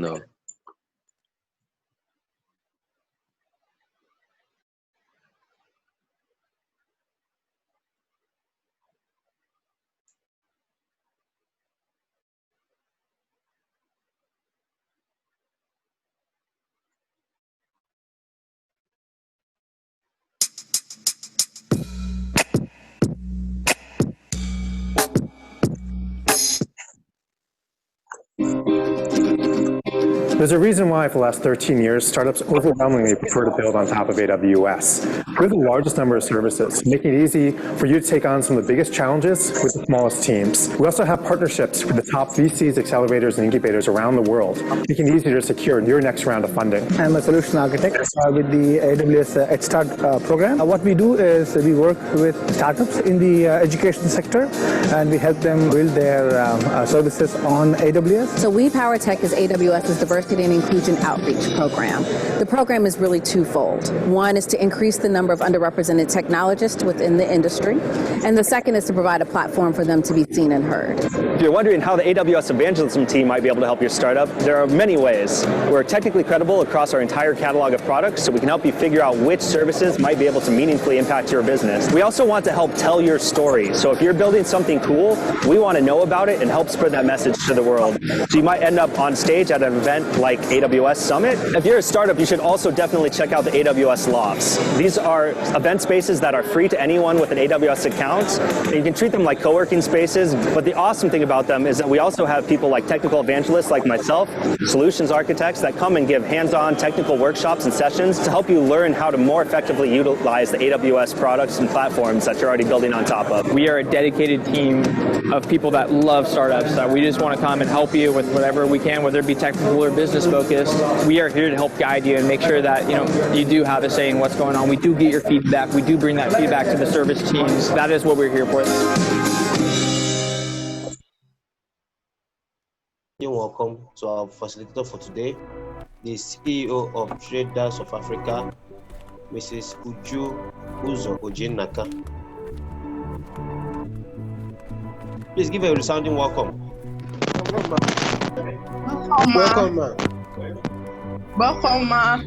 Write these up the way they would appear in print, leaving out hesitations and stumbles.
now. There's a reason why for the last 13 years, startups overwhelmingly prefer to build on top of AWS. We have the largest number of services, making it easy for you to take on some of the biggest challenges with the smallest teams. We also have partnerships with the top VCs, accelerators, and incubators around the world, making it easier to secure your next round of funding. I'm a solution architect with the AWS Head Start program. What we do is we work with startups in the education sector, and we help them build their services on AWS. So We Power Tech is AWS's diversity and inclusion outreach program. The program is really twofold. One is to increase the number of underrepresented technologists within the industry, and the second is to provide a platform for them to be seen and heard. If you're wondering how the AWS evangelism team might be able to help your startup, there are many ways. We're technically credible across our entire catalog of products, so we can help you figure out which services might be able to meaningfully impact your business. We also want to help tell your story. So if you're building something cool, we want to know about it and help spread that message to the world. So you might end up on stage at an event like AWS Summit. If you're a startup, you should also definitely check out the AWS Lofts. These are event spaces that are free to anyone with an AWS account. You can treat them like co-working spaces, but the awesome thing about them is that we also have people like technical evangelists like myself, solutions architects that come and give hands-on technical workshops and sessions to help you learn how to more effectively utilize the AWS products and platforms that you're already building on top of. We are a dedicated team of people that love startups, that we just want to come and help you with whatever we can, whether it be technical or business focused. We are here to help guide you and make sure that you do have a say in what's going on. We do get your feedback. We do bring that feedback to the service teams. That is what we're here for. You're welcome to our facilitator for today, the CEO of Traders of Africa, Mrs. Uju Uzo-Ojinnaka. Please give a resounding welcome. Welcome, ma. Welcome, ma.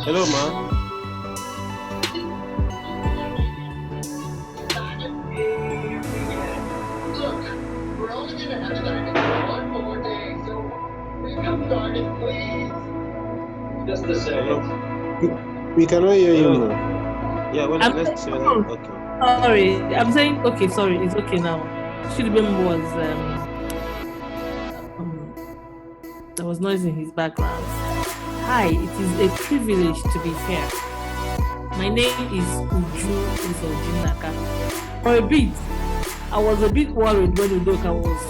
Hello, ma. Just the same. We cannot hear you more. Yeah, well, let's hear you. Okay. Sorry, I'm saying okay. Sorry, it's okay now. Shilibem was there was noise in his background. Hi, it is a privilege to be here. My name is Uju Uzo-Ojinnaka. For a bit, I was a bit worried when Udoka was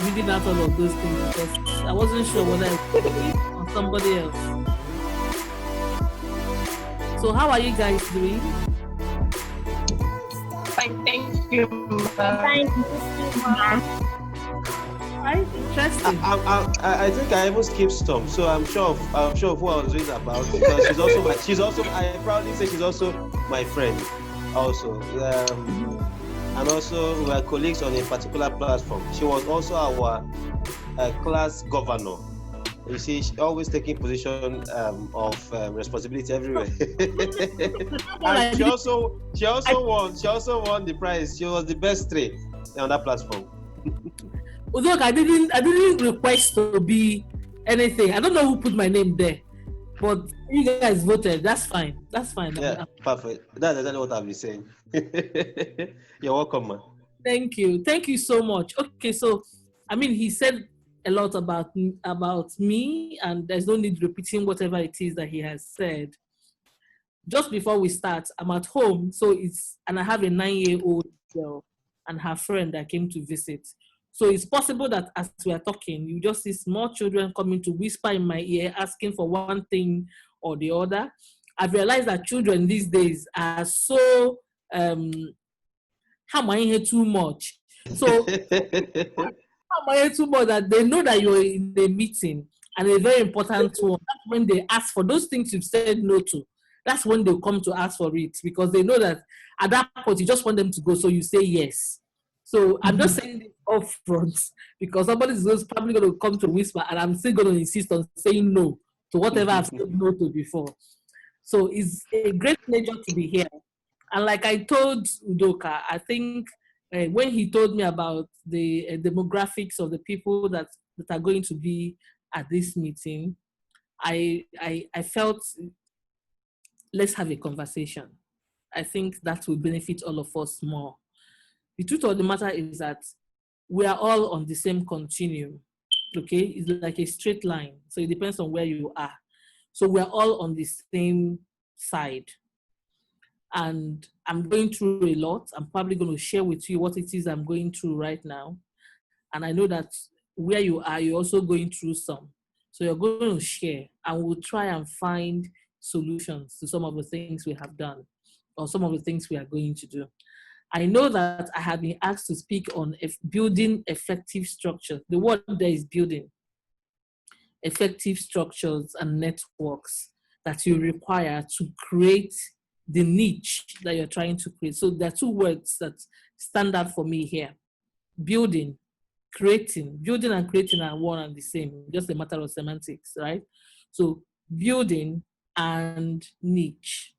reading out all of those things because I wasn't sure whether it was me or somebody else. So how are you guys doing? Fine, thank you. Fine, right? Interesting. I think I even skipped some, so I'm sure of who I was reading about because she's also I proudly say she's also my friend, also, and also we are colleagues on a particular platform. She was also our class governor. You see, she's always taking position of responsibility everywhere. And she also won the prize. She was the best three on that platform. Look, I didn't request to be anything. I don't know who put my name there, but you guys voted. That's fine. Yeah, perfect. That's exactly what I've been saying. You're welcome, man. Thank you so much. Okay, so I mean, he said a lot about me, and there's no need repeating whatever it is that he has said. Just before we start, I'm at home, and I have a 9-year-old girl and her friend that came to visit. So it's possible that as we are talking, you just see small children coming to whisper in my ear, asking for one thing or the other. I've realized that children these days are so too much. So too much that they know that you're in a meeting and a very important one. That's when they ask for those things you've said no to. That's when they'll come to ask for it, because they know that at that point you just want them to go, so you say yes. So I'm just saying this up front, because somebody's probably going to come to whisper, and I'm still going to insist on saying no to whatever I've said no to before. So it's a great pleasure to be here. And like I told Udoka, I think when he told me about the demographics of the people that are going to be at this meeting, I felt, let's have a conversation. I think that will benefit all of us more. The truth of the matter is that we are all on the same continuum, okay? It's like a straight line, so it depends on where you are. So we're all on the same side. And I'm going through a lot. I'm probably going to share with you what it is I'm going through right now. And I know that where you are, you're also going through some. So you're going to share, and we'll try and find solutions to some of the things we have done, or some of the things we are going to do. I know that I have been asked to speak on building effective structures. The word there is building effective structures and networks that you require to create the niche that you're trying to create. So there are two words that stand out for me here. Building, creating. Building and creating are one and the same, just a matter of semantics, right? So building and niche.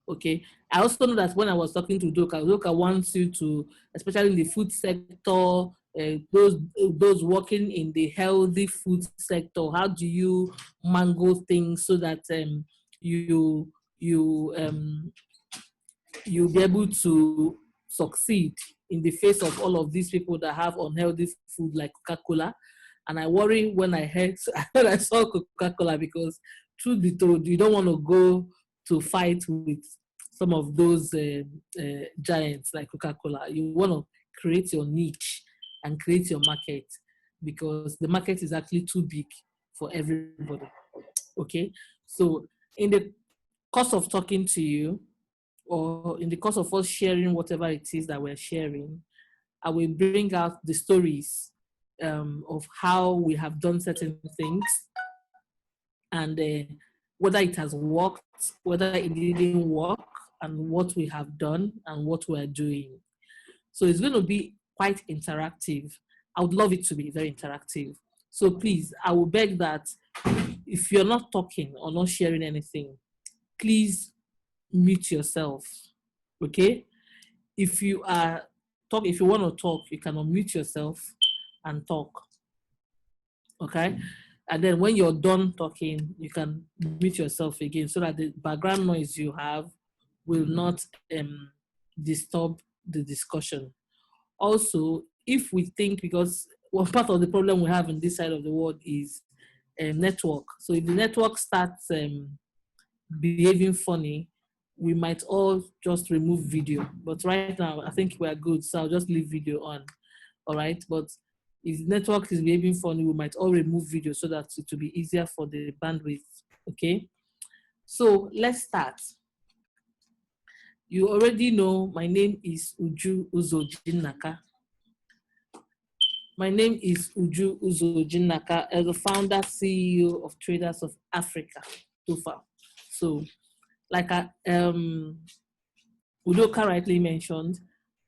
Okay. I also know that when I was talking to Doka wants you to, especially in the food sector, those working in the healthy food sector, how do you mangle things so that you'll be able to succeed in the face of all of these people that have unhealthy food like Coca-Cola. And I worry when I saw Coca-Cola, because truth be told, you don't want to go to fight with some of those giants like Coca-Cola. You want to create your niche and create your market, because the market is actually too big for everybody. Okay, so in the course of talking to you, or in the course of us sharing whatever it is that we're sharing, I will bring out the stories of how we have done certain things, and whether it has worked, whether it didn't work, and what we have done and what we're doing. So it's going to be quite interactive. I would love it to be very interactive. So please, I will beg that if you're not talking or not sharing anything, please mute yourself, okay? If you want to talk, you can unmute yourself and talk, okay? And then when you're done talking, you can mute yourself again, so that the background noise you have will not disturb the discussion. Also, if we think, because one part of the problem we have in this side of the world is network. So if the network starts behaving funny, we might all just remove video. But right now, I think we're good, so I'll just leave video on, all right? But if the network is behaving funny, we might all remove video so that it will be easier for the bandwidth, okay? So let's start. You already know my name is Uju Uzo-Ojinnaka. My name is Uju Uzo-Ojinnaka, as the founder, CEO of Traders of Africa, TOFA. So, like Udoka rightly mentioned,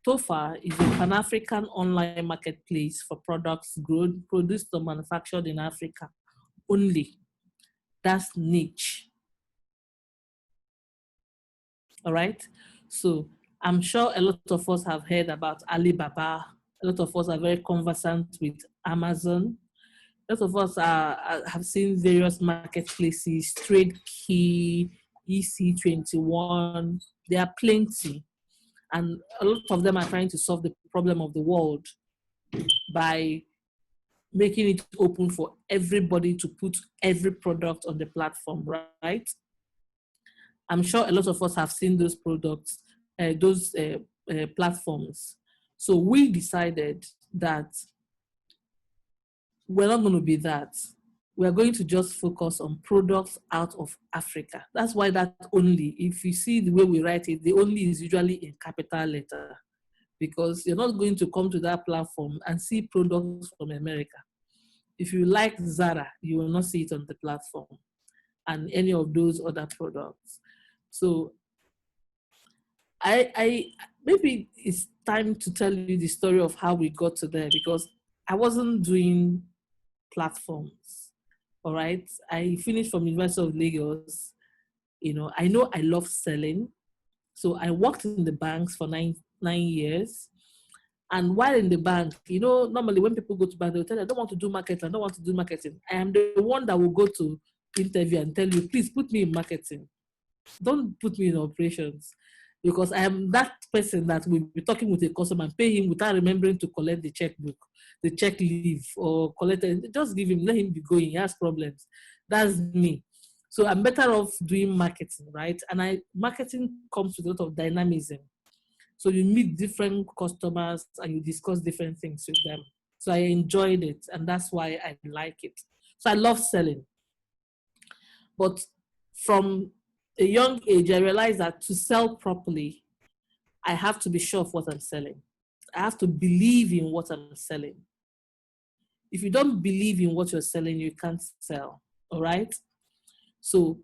TOFA is a Pan-African online marketplace for products grown, produced, or manufactured in Africa only. That's niche. All right? So I'm sure a lot of us have heard about Alibaba. A lot of us are very conversant with Amazon. A lot of us have seen various marketplaces, TradeKey, EC21. There are plenty. And a lot of them are trying to solve the problem of the world by making it open for everybody to put every product on the platform, right? I'm sure a lot of us have seen those products, those platforms. So we decided that we're not going to be that. We're going to just focus on products out of Africa. That's why that only, if you see the way we write it, the only is usually in capital letter. because you're not going to come to that platform and see products from America. If you like Zara, you will not see it on the platform and any of those other products. So I maybe it's time to tell you the story of how we got to there, because I wasn't doing platforms. All right. I finished from University of Lagos. You know I love selling. So I worked in the banks for nine years. And while in the bank, normally when people go to bank, they'll tell you, I don't want to do marketing. I don't want to do marketing. I am the one that will go to interview and tell you, please put me in marketing. Don't put me in operations, because I am that person that will be talking with a customer and pay him without remembering to collect the checkbook, the check leave, or collect it. Just give him, let him be going. He has problems. That's me. So I'm better off doing marketing, right? And marketing comes with a lot of dynamism. So you meet different customers and you discuss different things with them. So I enjoyed it, and that's why I like it. So I love selling. But from a young age, I realized that to sell properly, I have to be sure of what I'm selling. I have to believe in what I'm selling. If you don't believe in what you're selling, you can't sell, all right? So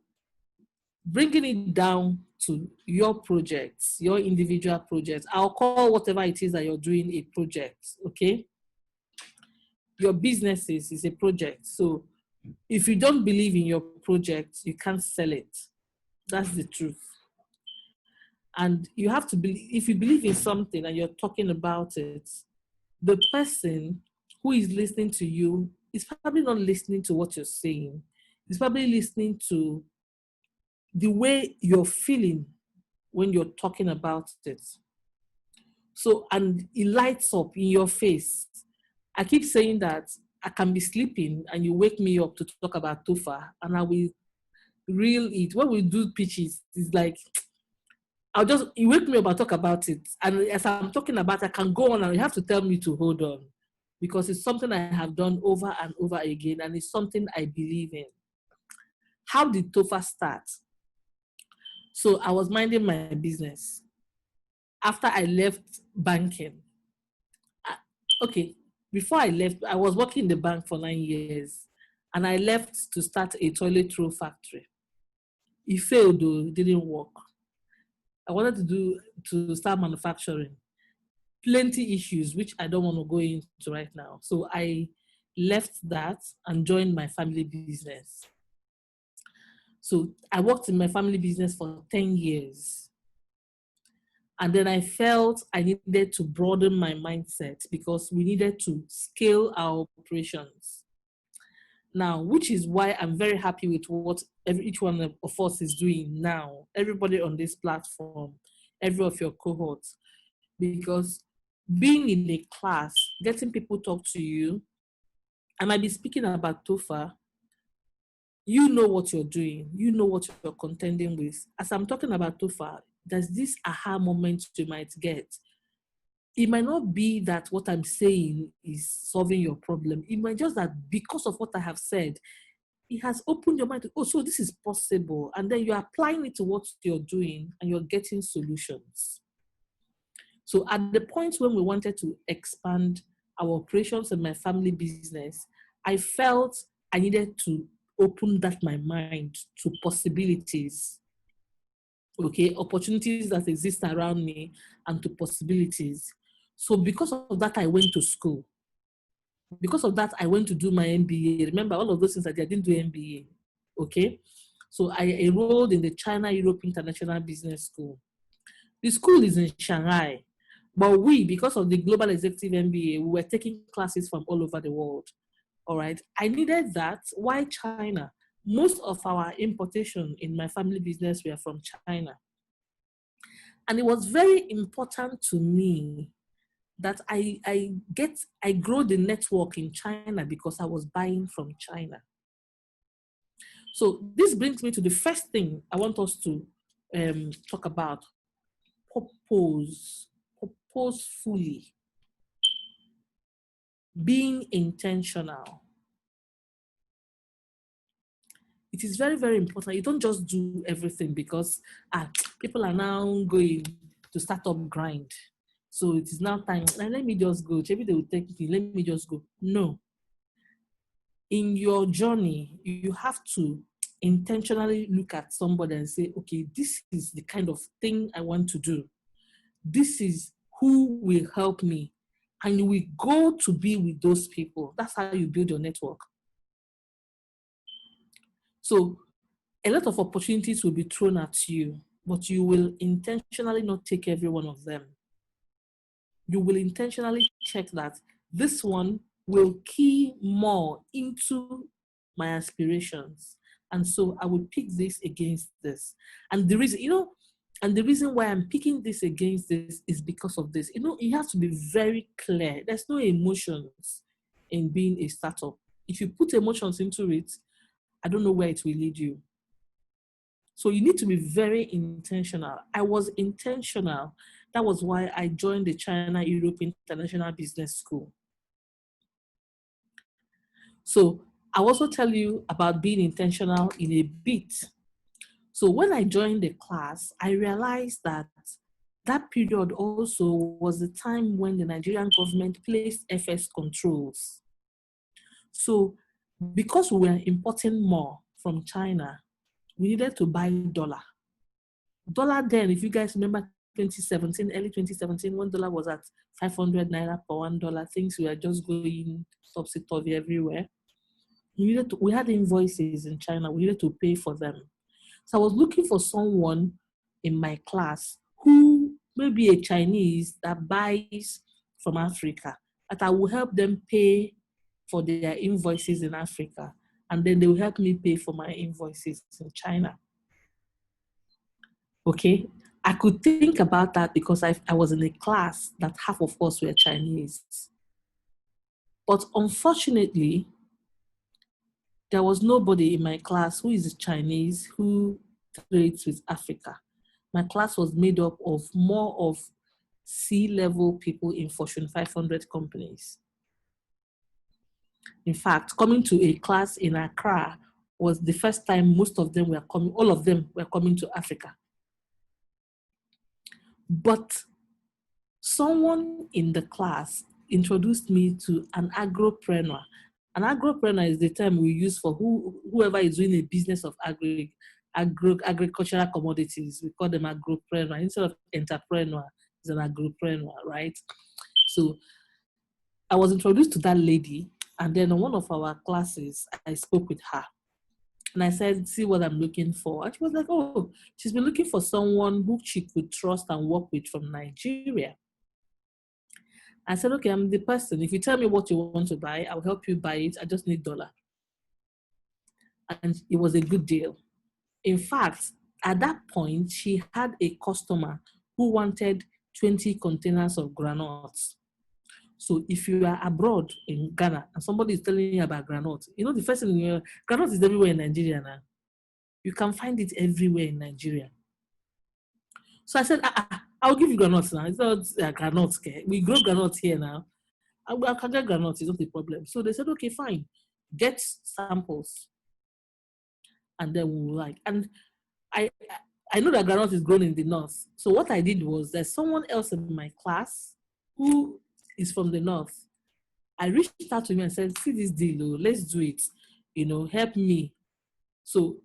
bringing it down to your projects, your individual projects, I'll call whatever it is that you're doing a project, okay? Your business is a project. So if you don't believe in your project, you can't sell it. That's the truth. And you have to believe, if you believe in something and you're talking about it, the person who is listening to you is probably not listening to what you're saying. He's probably listening to the way you're feeling when you're talking about it. So, and it lights up in your face. I keep saying that I can be sleeping and you wake me up to talk about TOFA, and I will reel it. When we do pitches, it's like, you wake me up and talk about it. And as I'm talking about it, I can go on and you have to tell me to hold on, because it's something I have done over and over again, and it's something I believe in. How did TOFA start? So I was minding my business. After I left banking, before I left, I was working in the bank for 9 years, and I left to start a toilet roll factory. It failed though, it didn't work. I wanted to start manufacturing. Plenty issues, which I don't want to go into right now. So I left that and joined my family business. So I worked in my family business for 10 years. And then I felt I needed to broaden my mindset, because we needed to scale our operations. Now, which is why I'm very happy with what each one of us is doing now. Everybody on this platform, every of your cohorts, because being in a class, getting people talk to you, I might be speaking about TOFA. You know what you're doing. You know what you're contending with. As I'm talking about TOFA, there's this aha moment you might get. It might not be that what I'm saying is solving your problem. It might just that because of what I have said, it has opened your mind to, oh, so this is possible. And then you're applying it to what you're doing and you're getting solutions. So at the point when we wanted to expand our operations in my family business, I felt I needed to open my mind to possibilities. Okay, opportunities that exist around me and to possibilities. So because of that, I went to school. Because of that, I went to do my MBA. Remember, all of those things I didn't do MBA. Okay, so I enrolled in the China-Europe International Business School. The school is in Shanghai, but because of the Global Executive MBA, we were taking classes from all over the world. All right, I needed that. Why China? Most of our importation in my family business were from China. And it was very important to me that I grow the network in China, because I was buying from China. So this brings me to the first thing I want us to talk about: purposefully, being intentional. It is very, very important. You don't just do everything because people are now going to Startup Grind. So it is now time. Let me just go. Maybe they will take me. Let me just go. No. In your journey, you have to intentionally look at somebody and say, okay, this is the kind of thing I want to do. This is who will help me. And you will go to be with those people. That's how you build your network. So a lot of opportunities will be thrown at you, but you will intentionally not take every one of them. You will intentionally check that this one will key more into my aspirations. And so I will pick this against this. And the reason, and the reason why I'm picking this against this is because of this. You have to be very clear. There's no emotions in being a startup. If you put emotions into it, I don't know where it will lead you. So you need to be very intentional. I was intentional. That was why I joined the China Europe International Business School. So I'll also tell you about being intentional in a bit. So when I joined the class, I realized that that period also was the time when the Nigerian government placed FS controls. So because we were importing more from China, we needed to buy dollar. Dollar then, if you guys remember 2017, early 2017, when dollar was at 500 naira per $1, things were just going topsy-turvy everywhere. We had invoices in China, we needed to pay for them. So I was looking for someone in my class who may be a Chinese that buys from Africa, that I will help them pay for their invoices in Africa, and then they will help me pay for my invoices in China. Okay, I could think about that because I was in a class that half of us were Chinese. But unfortunately, there was nobody in my class who is Chinese who trades with Africa. My class was made up of more of C-level people in Fortune 500 companies. In fact, coming to a class in Accra was the first time most of them were coming, all of them were coming to Africa. But someone in the class introduced me to an agropreneur. An agropreneur is the term we use for whoever is doing a business of agricultural commodities. We call them agropreneur. Instead of entrepreneur, it's an agropreneur, right? So I was introduced to that lady, and then in one of our classes, I spoke with her. And I said, see what I'm looking for. And she was like, oh, she's been looking for someone who she could trust and work with from Nigeria. I said, okay, I'm the person. If you tell me what you want to buy, I'll help you buy it. I just need dollar. And it was a good deal. In fact, at that point, she had a customer who wanted 20 containers of granules. So if you are abroad in Ghana and somebody is telling you about granules, the first thing granules is everywhere in Nigeria now. You can find it everywhere in Nigeria. So I said, I'll give you granules now. It's not granules. We grow granules here now. I can get granules, it's not a problem. So they said, okay, fine. Get samples. And then we'll and I know that granules is grown in the north. So what I did was there's someone else in my class who is from the north. I reached out to him and said, see this deal, let's do it. Help me. So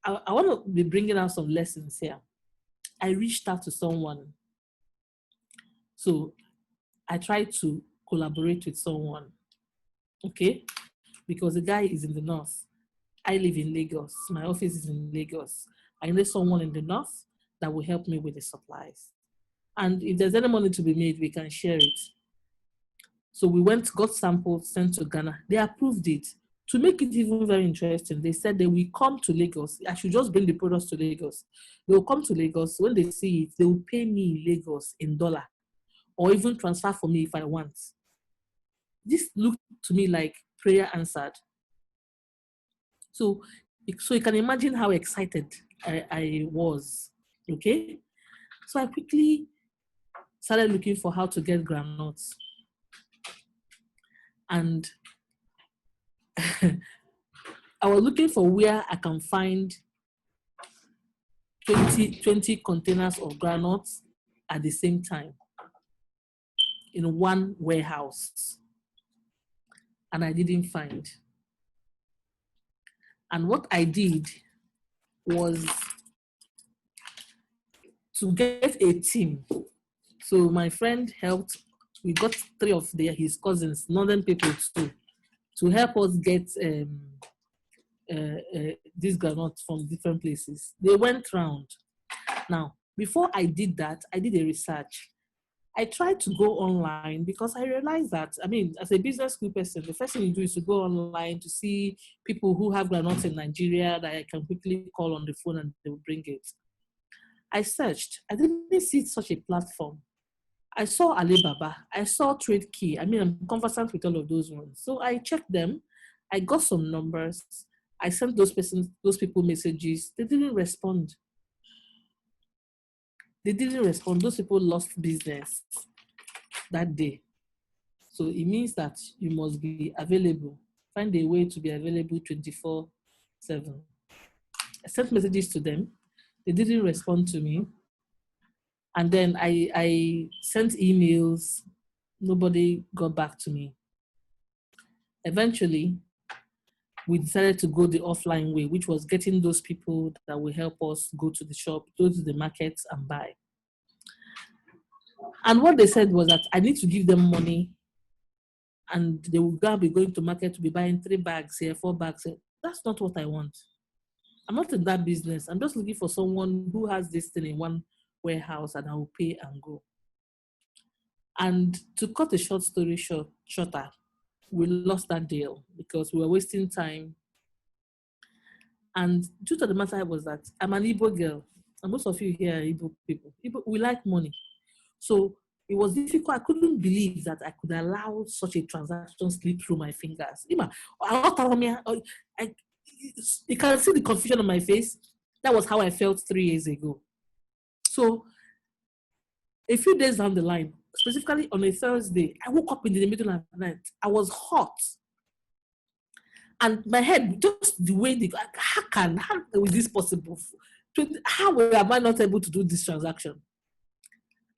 I want to be bringing out some lessons here. I reached out to someone. So I tried to collaborate with someone, okay? Because the guy is in the north. I live in Lagos. My office is in Lagos. I know someone in the north that will help me with the supplies. And if there's any money to be made, we can share it. So we got samples sent to Ghana. They approved it. To make it even very interesting, they said they will come to Lagos. I should just bring the products to Lagos. They will come to Lagos. When they see it, they will pay me in Lagos in dollar, or even transfer for me if I want. This looked to me like prayer answered. So you can imagine how excited I was, okay? So I quickly started looking for how to get granules. And I was looking for where I can find 20 containers of granules at the same time. in one warehouse, and I didn't find. And what I did was to get a team. So my friend helped. We got 3 of his cousins, northern people too, to help us get these granules from different places. They went round. Now, before I did that, I did a research. I tried to go online because I realized that, I mean, as a business school person, the first thing you do is to go online to see people who have granules in Nigeria that I can quickly call on the phone and they will bring it. I searched. I didn't see such a platform. I saw Alibaba. I saw Trade Key. I mean, I'm conversant with all of those ones. So I checked them. I got some numbers. I sent those people messages. They didn't respond. They didn't respond. Those people lost business that day. So it means that you must be available. Find a way to be available 24/7. I sent messages to them. They didn't respond to me. And then I sent emails. Nobody got back to me. Eventually, we decided to go the offline way, which was getting those people that will help us go to the shop, go to the markets and buy. And what they said was that I need to give them money and they will be going to market to be buying 3 bags here, 4 bags here. That's not what I want. I'm not in that business. I'm just looking for someone who has this thing in one warehouse and I will pay and go. And to cut a short story shorter, we lost that deal because we were wasting time. And truth of the matter was that I'm an Igbo girl, and most of you here are Igbo people. We like money. So it was difficult. I couldn't believe that I could allow such a transaction slip through my fingers. You can see the confusion on my face. That was how I felt 3 years ago. So a few days down the line, specifically on a Thursday, I woke up in the middle of the night. I was hot. And my head, just the way, how is this possible? How am I not able to do this transaction?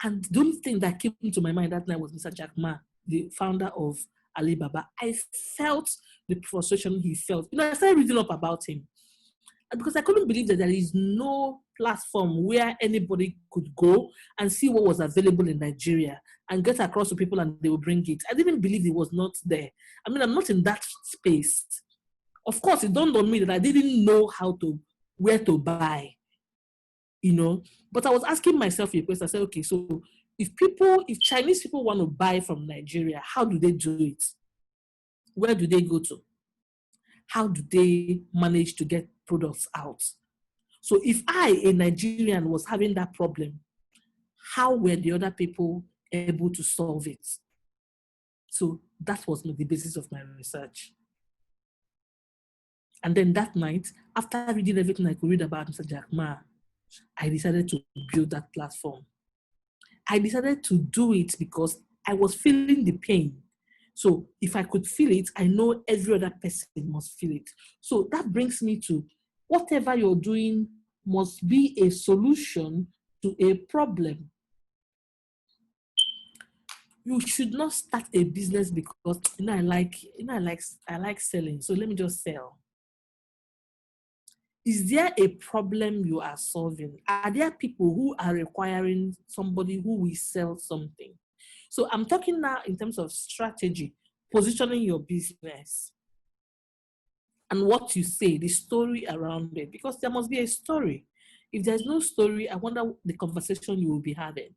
And the only thing that came into my mind that night was Mr. Jack Ma, the founder of Alibaba. I felt the frustration he felt. I started reading up about him. Because I couldn't believe that there is no platform where anybody could go and see what was available in Nigeria and get across to people and they will bring it. I didn't believe it was not there. I mean, I'm not in that space. Of course, it dawned on me that I didn't know where to buy, But I was asking myself a question. I said, okay, so if Chinese people want to buy from Nigeria, how do they do it? Where do they go to? How do they manage to get products out? So if I, a Nigerian, was having that problem, how were the other people able to solve it? So that was the basis of my research. And then that night, after reading everything I could read about Mr. Jack Ma, I decided to build that platform. I decided to do it because I was feeling the pain. So if I could feel it, I know every other person must feel it. So that brings me to whatever you're doing must be a solution to a problem. You should not start a business because I like selling. So let me just sell. Is there a problem you are solving? Are there people who are requiring somebody who will sell something? So I'm talking now in terms of strategy, positioning your business and what you say, the story around it, because there must be a story. If there's no story, I wonder the conversation you will be having.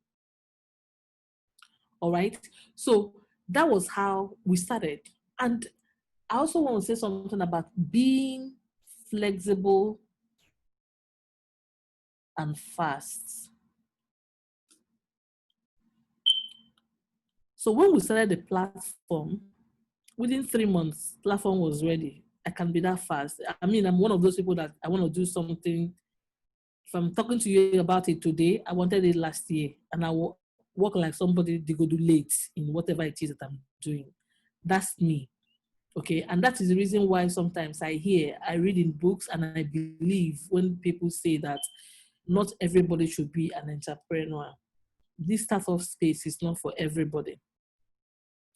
All right. So that was how we started. And I also want to say something about being flexible and fast. So when we started the platform, within 3 months, platform was ready. I can be that fast. I mean, I'm one of those people that I want to do something. If I'm talking to you about it today, I wanted it last year, and I will work like somebody they go do late in whatever it is that I'm doing. That's me. Okay, and that is the reason why sometimes I read in books, and I believe when people say that not everybody should be an entrepreneur. This startup space is not for everybody.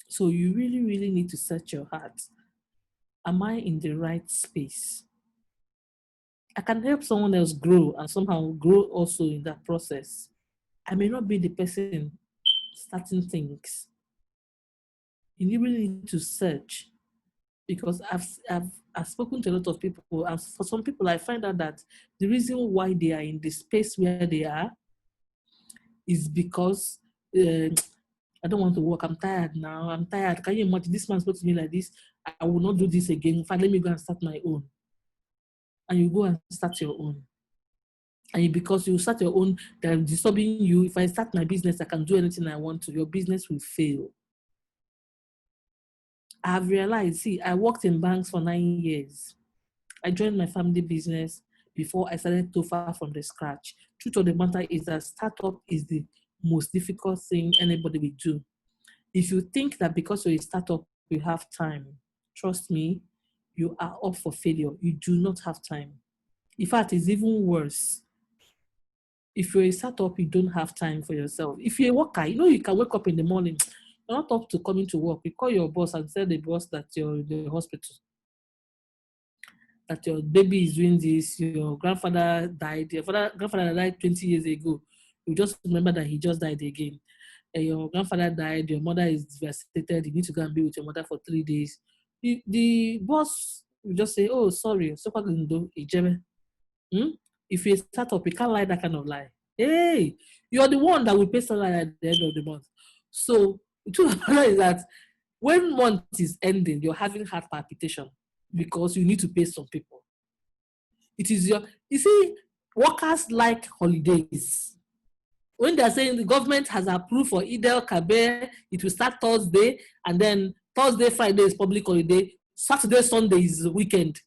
So you really, really need to search your heart. Am I in the right space? I can help someone else grow and somehow grow also in that process. I may not be the person starting things. You really need to search, because I've spoken to a lot of people, and for some people, I find out that the reason why they are in the space where they are is because I don't want to work. I'm tired now. I'm tired. Can you imagine this man spoke to me like this? I will not do this again. Fine, let me go and start my own. And you go and start your own. And because you start your own, they're disturbing you. If I start my business, I can do anything I want to. Your business will fail. I have realized, see, I worked in banks for 9 years. I joined my family business before I started Tofa from the scratch. Truth of the matter is that startup is the most difficult thing anybody will do. If you think that because you're a startup, you have time, trust me, you are up for failure. You do not have time. In fact, it's even worse. If you're a startup, you don't have time for yourself. If you're a worker, you know you can wake up in the morning, you're not up to coming to work. You call your boss and tell the boss that you're in the hospital, that your baby is doing this, your grandfather died, grandfather died 20 years ago. You just remember that he just died again. Your grandfather died, your mother is devastated, you need to go and be with your mother for 3 days. The boss will just say, oh, sorry, so what can you do? If you start up, you can't lie that kind of lie. Hey, you're the one that will pay salary at the end of the month. So the truth of the matter is that when month is ending, you're having heart palpitation because you need to pay some people. It is you see, workers like holidays. When they're saying the government has approved for Idel Kabir, it will start Thursday, and then Thursday, Friday is public holiday, Saturday, Sunday is weekend,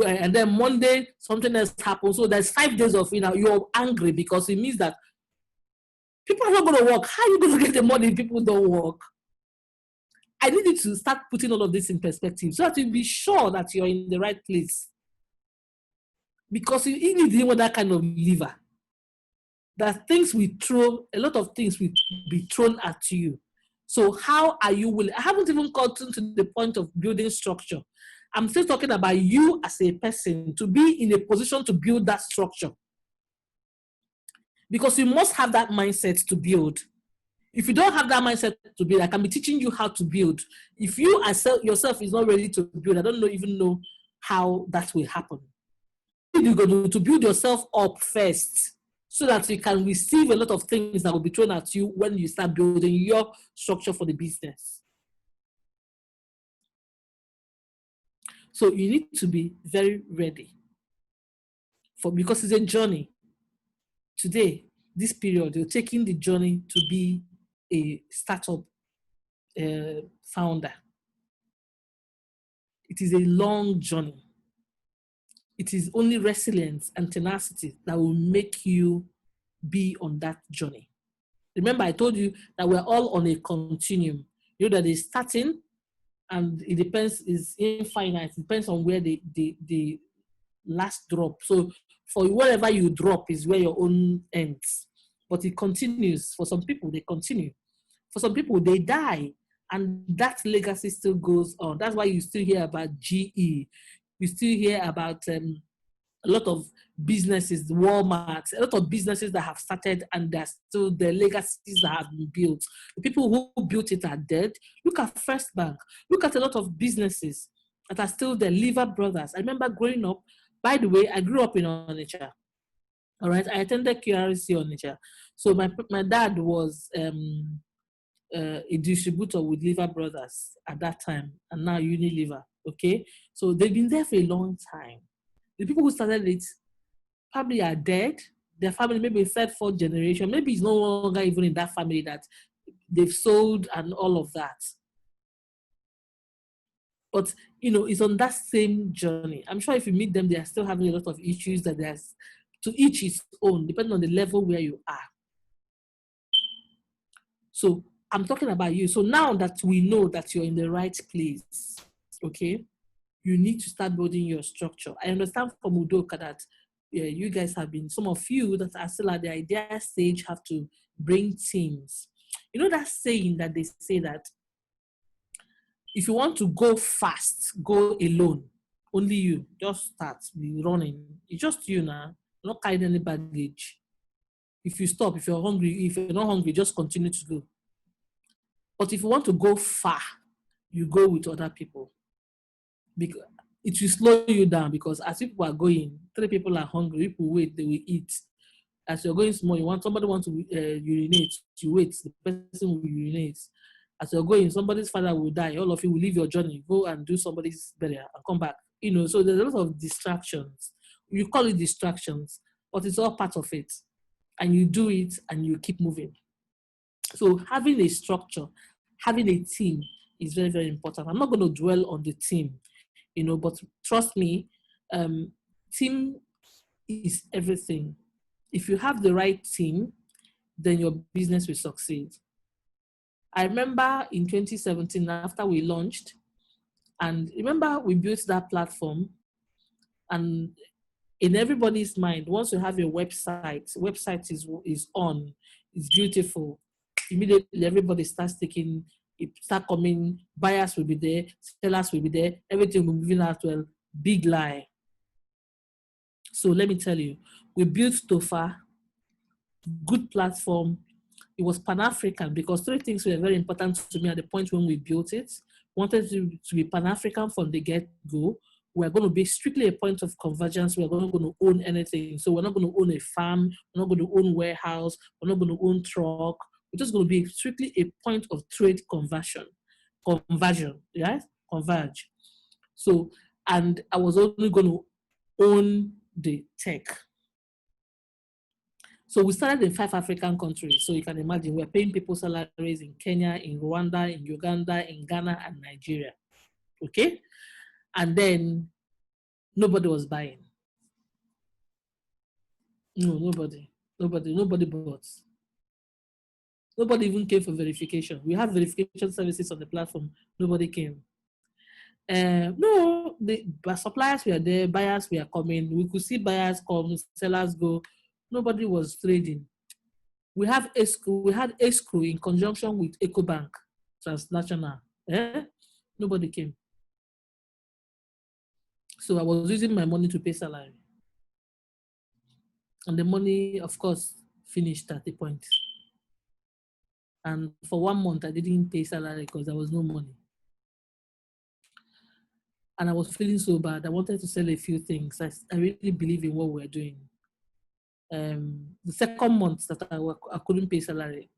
and then Monday, something else happens. So there's 5 days of, you're angry because it means that people are not going to work. How are you going to get the money if people don't work? I need you to start putting all of this in perspective so that you'll be sure that you're in the right place. Because you need want that kind of lever. That things will throw, a lot of things will be thrown at you. So how are you willing? I haven't even gotten to the point of building structure. I'm still talking about you as a person to be in a position to build that structure. Because you must have that mindset to build. If you don't have that mindset to build, I can be teaching you how to build. If you yourself is not ready to build, I don't even know how that will happen. You're going to build yourself up first so that you can receive a lot of things that will be thrown at you when you start building your structure for the business. So you need to be very ready because it's a journey. Today, this period, you're taking the journey to be a startup founder. It is a long journey. It is only resilience and tenacity that will make you be on that journey. Remember, I told you that we're all on a continuum. You know that it's starting, and it depends, it's infinite. It depends on where the last drop. So for wherever you drop is where your own ends. But it continues. For some people, they continue. For some people, they die, and that legacy still goes on. That's why you still hear about GE. You still hear about a lot of businesses, Walmart, a lot of businesses that have started, and there's still the legacies that have been built. The people who built it are dead. Look at First Bank. Look at a lot of businesses that are still there. Lever Brothers. I remember growing up. By the way, I grew up in Onitsha. All right, I attended QRC Onitsha. So my dad was a distributor with Lever Brothers at that time, and now Unilever. Okay, so they've been there for a long time. The people who started it probably are dead. Their family, maybe third, fourth generation, maybe it's no longer even in that family that they've sold and all of that. But, it's on that same journey. I'm sure if you meet them, they are still having a lot of issues that there's to each its own, depending on the level where you are. So I'm talking about you. So now that we know that you're in the right place, okay, you need to start building your structure. I understand from Udoka that you guys have been, some of you that are still at the idea stage have to bring teams. You know that saying that they say that if you want to go fast, go alone. Only you. Just start, be running. It's just you now. Not carrying any baggage. If you stop, if you're hungry, if you're not hungry, just continue to go. But if you want to go far, you go with other people. Because it will slow you down, because as people are going, 3 people are hungry, people wait, they will eat. As you're going small, somebody wants to urinate, you wait, the person will urinate. As you're going, somebody's father will die, all of you will leave your journey, go and do somebody's burial and come back. So there's a lot of distractions. You call it distractions, but it's all part of it. And you do it and you keep moving. So having a structure, having a team is very, very important. I'm not going to dwell on the team, but trust me, team is everything. If you have the right team, then your business will succeed. I remember in 2017, after we launched, and remember we built that platform, and in everybody's mind, once you have your website is on, it's beautiful. Immediately everybody starts start coming, buyers will be there, sellers will be there, everything will be moving out well. Big lie. So let me tell you, we built Tofa, good platform. It was Pan-African, because 3 things were very important to me at the point when we built it. Wanted to be Pan-African from the get-go. We're going to be strictly a point of convergence. We're not going to own anything. So we're not going to own a farm. We're not going to own warehouse. We're not going to own truck. We're just going to be strictly a point of trade conversion, right? Converge. So, and I was only going to own the tech. So we started in 5 African countries. So you can imagine we're paying people salaries in Kenya, in Rwanda, in Uganda, in Ghana, and Nigeria. Okay? And then nobody was buying. No, nobody bought. Nobody even came for verification. We have verification services on the platform. Nobody came. No, the suppliers were there, buyers were coming. We could see buyers come, sellers go. Nobody was trading. We had escrow in conjunction with EcoBank, transnational. Nobody came. So I was using my money to pay salary. And the money, of course, finished at the point. And for 1 month, I didn't pay salary because there was no money. And I was feeling so bad. I wanted to sell a few things. I really believe in what we're doing. The second month that I couldn't pay salary,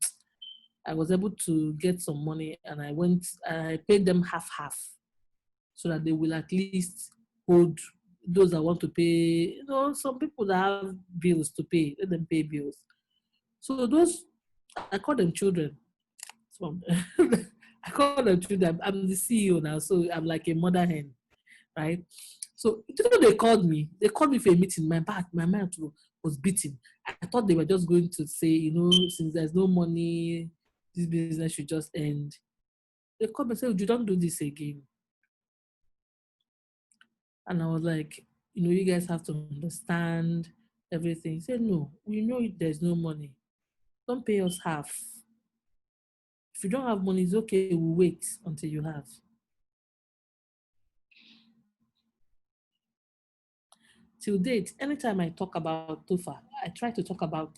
I was able to get some money, and I paid them half, so that they will at least hold those that want to pay. Some people that have bills to pay, let them pay bills. So those, I call them children. So I call them children. I'm the CEO now, so I'm like a mother hen, right? So they called me. They called me for a meeting. My mind was beating. I thought they were just going to say, since there's no money, this business should just end. They called me and said, you don't do this again. And I was like, you guys have to understand everything. He said, no, we know there's no money. Don't pay us half. If you don't have money, it's okay. We'll wait until you have. Till date, anytime I talk about Tofa, I try to talk about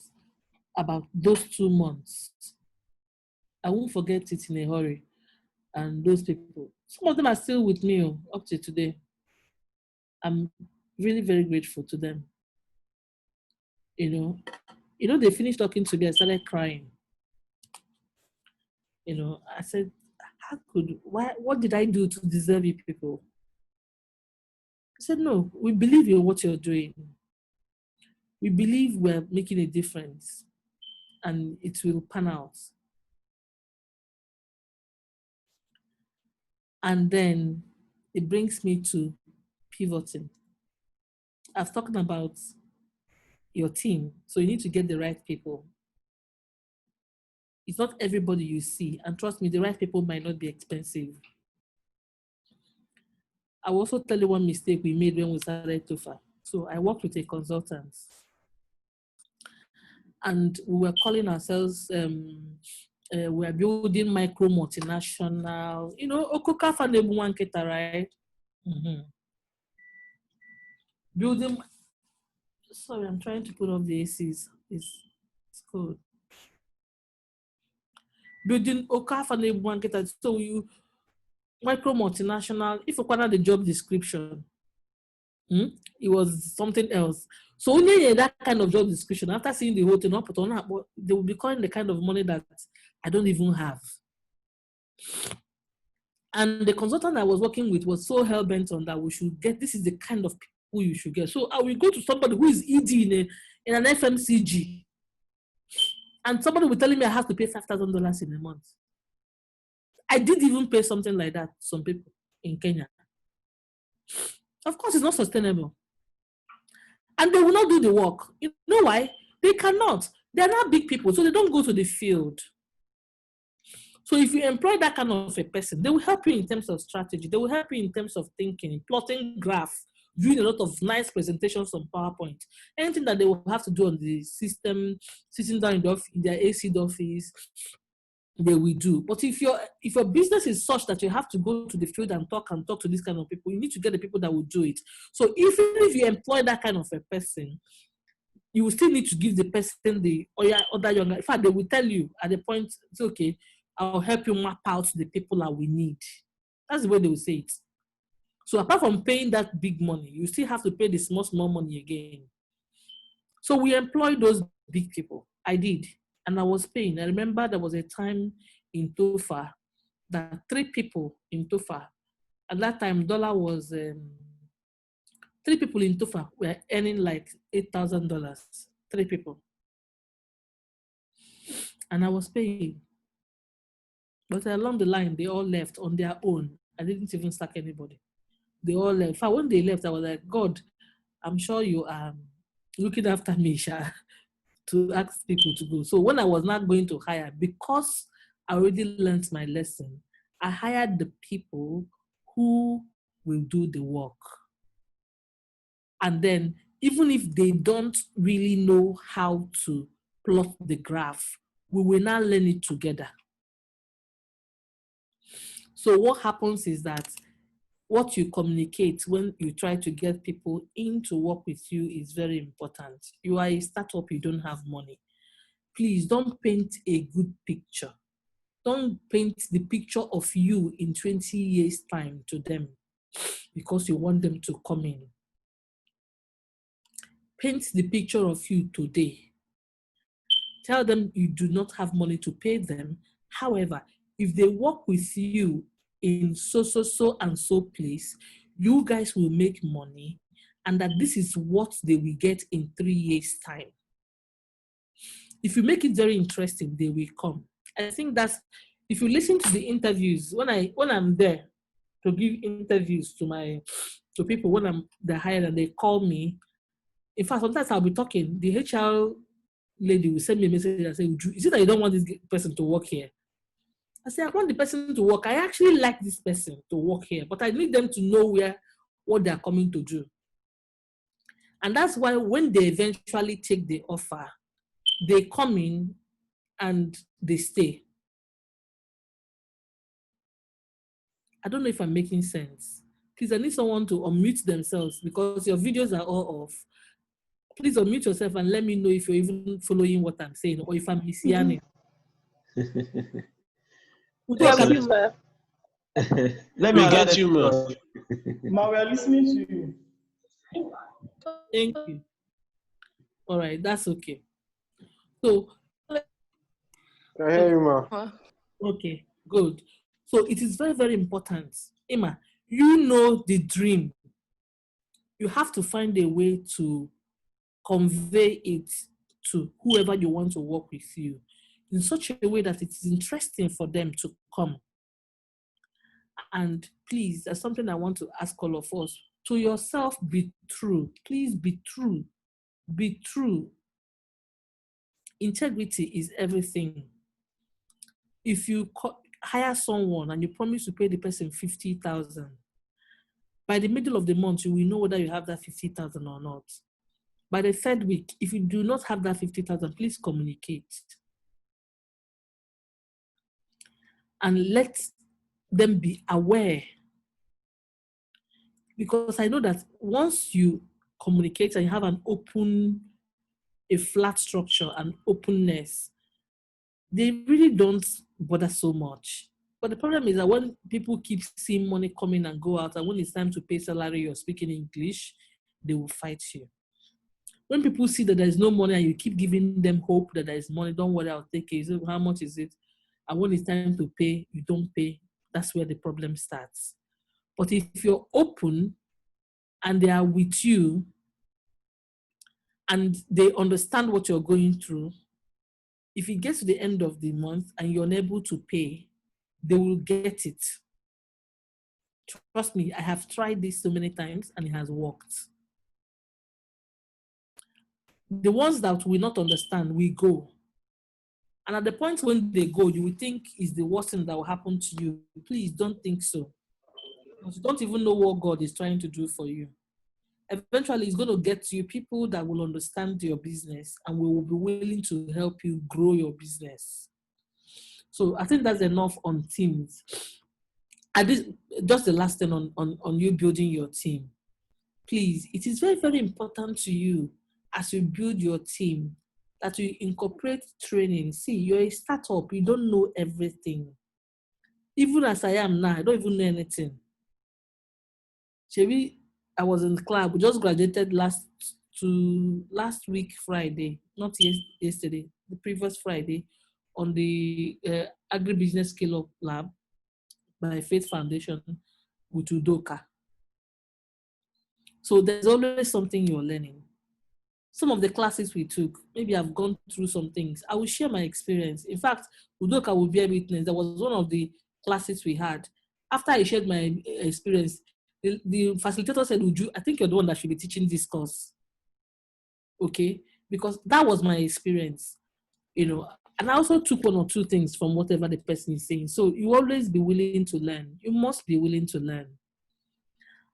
those 2 months. I won't forget it in a hurry. And those people, some of them are still with me up to today. I'm really very grateful to them. They finished talking to me. I started crying. I said, what did I do to deserve you people? I said, no, we believe in what you're doing. We believe we're making a difference, and it will pan out. And then it brings me to pivoting. I've talked about your team, so you need to get the right people. It's not everybody you see, and trust me, the right people might not be expensive. I will also tell you one mistake we made when we started Tofa. So I worked with a consultant, and we were calling ourselves We are building micro multinational, Okoka Fanebu Wanketa, right? Building, sorry, I'm trying to put off the ACs. It's cold. Building Okoka Fanebu Wanketa. So you, micro multinational, if you find out the job description, it was something else. So only that kind of job description, after seeing the whole thing, they will be calling the kind of money that I don't even have. And the consultant I was working with was so hell-bent on that we should get, this is the kind of people you should get. So I will go to somebody who is ED in an FMCG. And somebody will tell me I have to pay $5,000 in a month. I did even pay something like that to some people in Kenya. Of course, it's not sustainable. And they will not do the work. You know why? They cannot. They're not big people, so they don't go to the field. So if you employ that kind of a person, they will help you in terms of strategy. They will help you in terms of thinking, plotting graphs, doing a lot of nice presentations on PowerPoint. Anything that they will have to do on the system, sitting down in their AC office, they will do. But if your business is such that you have to go to the field and talk to these kind of people, you need to get the people that will do it. So even if you employ that kind of a person, you will still need to give the person the other younger. In fact, they will tell you at the point, it's okay, I'll help you map out the people that we need. That's the way they will say it. So apart from paying that big money, you still have to pay the small money again. So we employed those big people. I did. And I was paying. I remember there was a time in Tofa that 3 people in Tofa, at that time, dollar was, 3 people in Tofa were earning like $8,000. 3 people. And I was paying. But along the line, they all left on their own. I didn't even sack anybody. They all left. In fact, when they left, I was like, God, I'm sure you are looking after me, Sha, to ask people to go. So when I was not going to hire, because I already learned my lesson, I hired the people who will do the work. And then, even if they don't really know how to plot the graph, we will now learn it together. So what happens is that what you communicate when you try to get people in to work with you is very important. You are a startup, you don't have money. Please don't paint a good picture. Don't paint the picture of you in 20 years' time to them because you want them to come in. Paint the picture of you today. Tell them you do not have money to pay them. However, if they work with you in so and so place, you guys will make money, and that this is what they will get in 3 years' time. If you make it very interesting, they will come. I think that's, if you listen to the interviews, when I'm there to give interviews to people when they're hired and they call me, in fact, sometimes I'll be talking, the HR lady will send me a message and say, is it that you don't want this person to work here? I say, I want the person to work. I actually like this person to work here, but I need them to know what they're coming to do. And that's why when they eventually take the offer, they come in and they stay. I don't know if I'm making sense. Please, I need someone to unmute themselves because your videos are all off. Please unmute yourself and let me know if you're even following what I'm saying or if I'm missing. Thank you, ma. Let me get you, ma. Ma, we are listening to you. Thank you. All right, that's okay. So, I hear you, ma. Okay, good. So it is very, very important. Emma, you know the dream. You have to find a way to convey it to whoever you want to work with you in such a way that it is interesting for them to come. And please, there's something I want to ask all of us. To yourself, be true. Please be true. Be true. Integrity is everything. If you hire someone and you promise to pay the person 50,000, by the middle of the month, you will know whether you have that 50,000 or not. By the 3rd week, if you do not have that 50,000, please communicate. and let them be aware. Because I know that once you communicate and you have a flat structure and openness, they really don't bother so much. But the problem is that when people keep seeing money coming and go out, and when it's time to pay salary or speaking English, they will fight you. When people see that there's no money and you keep giving them hope that there is money, don't worry, I'll take it. So how much is it? And when it's time to pay, you don't pay. That's where the problem starts. But if you're open and they are with you and they understand what you're going through, if it gets to the end of the month and you're unable to pay, they will get it. Trust me, I have tried this so many times and it has worked. The ones that will not understand will go. And at the point when they go, you will think is the worst thing that will happen to you. Please don't think so. Because you don't even know what God is trying to do for you. Eventually, it's going to get to you people that will understand your business and will be willing to help you grow your business. So I think that's enough on teams. And this, just the last thing on you building your team. Please, it is very, very important to you as you build your team that you incorporate training. See, you're a startup, you don't know everything. Even as I am now, I don't even know anything. Chevi, I was in the club. We just graduated last week Friday, not yesterday, the previous Friday, on the Agribusiness Scale-Up Lab by Faith Foundation with Udoka. So there's always something you're learning. Some of the classes we took, maybe I've gone through some things. I will share my experience. In fact, Udoka will bear witness. There was one of the classes we had. After I shared my experience, the facilitator said, Uju, I think you're the one that should be teaching this course. Okay? Because that was my experience, you know. And I also took one or two things from whatever the person is saying. So you always be willing to learn. You must be willing to learn.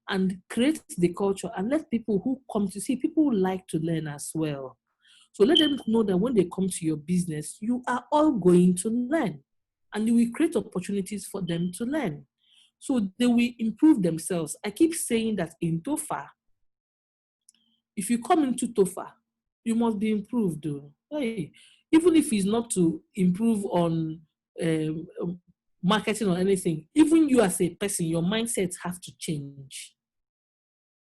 And create the culture and let people who come to see, people like to learn as well. So let them know that when they come to your business, you are all going to learn. And you will create opportunities for them to learn. So they will improve themselves. I keep saying that in TOFA, if you come into TOFA, you must be improved. Hey, even if it's not to improve on marketing or anything, even you as a person, your mindset have to change.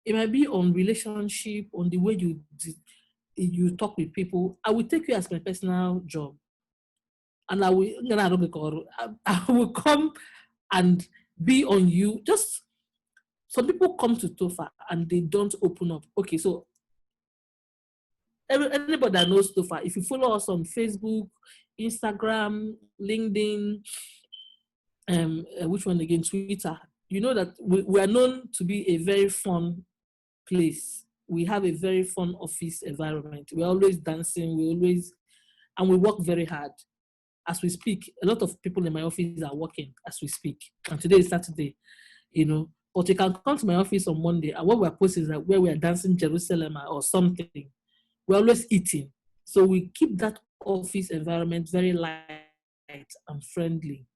It might be on relationship, on the way you talk with people. I will take you as my personal job. And I will come and be on you. Just some people come to TOFA and they don't open up. Okay, so anybody that knows TOFA, if you follow us on Facebook, Instagram, LinkedIn, which one again, Twitter, you know that we are known to be a very fun place. We have a very fun office environment. We're always dancing, and we work very hard. As we speak, a lot of people in my office are working as we speak. And today is Saturday, you know. But you can come to my office on Monday, and what we're posting is like where we are dancing Jerusalem or something. We're always eating. So we keep that office environment very light and friendly.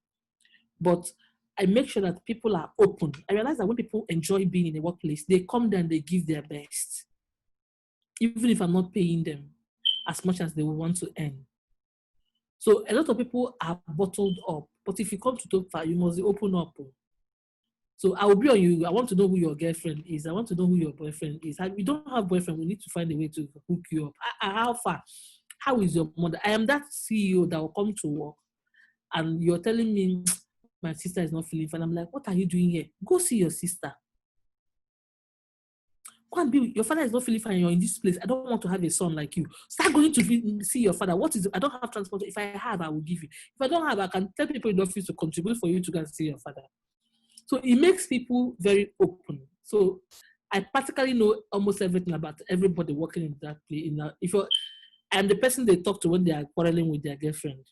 But I make sure that people are open. I realize that when people enjoy being in a workplace, they come there and they give their best. Even if I'm not paying them as much as they will want to earn. So a lot of people are bottled up. But if you come to TOFA, you must open up. So I will be on you. I want to know who your girlfriend is. I want to know who your boyfriend is. If you don't have boyfriend, we need to find a way to hook you up. How far? How is your mother? I am that CEO that will come to work and you're telling me my sister is not feeling fine. I'm like, what are you doing here? Go see your sister. Go and be, your father is not feeling fine. You're in this place. I don't want to have a son like you. Start going to see your father. What is it? I don't have transport. If I have, I will give you. If I don't have, I can tell people in the office to contribute for you to go and see your father. So it makes people very open. So I practically know almost everything about everybody working in that place. I'm the person they talk to when they are quarreling with their girlfriend.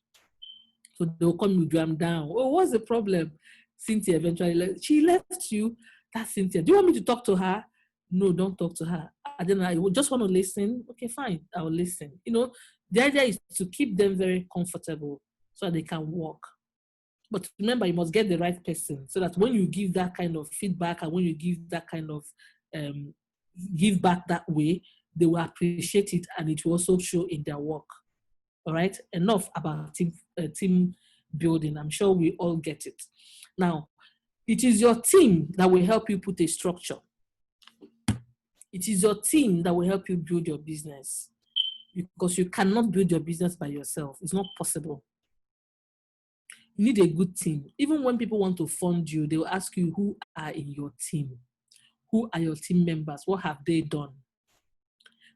So they'll come with you, I'm down. Oh, what's the problem? Cynthia eventually left. She left you. That's Cynthia. Do you want me to talk to her? No, don't talk to her. And then I just want to listen. Okay, fine. I will listen. You know, the idea is to keep them very comfortable so that they can walk. But remember, you must get the right person so that when you give that kind of feedback and when you give that kind of give back that way, they will appreciate it and it will also show in their work. All right, enough about team building. I'm sure we all get it. Now, it is your team that will help you put a structure. It is your team that will help you build your business, because you cannot build your business by yourself. It's not possible. You need a good team. Even when people want to fund you, they will ask you who are in your team. Who are your team members? What have they done?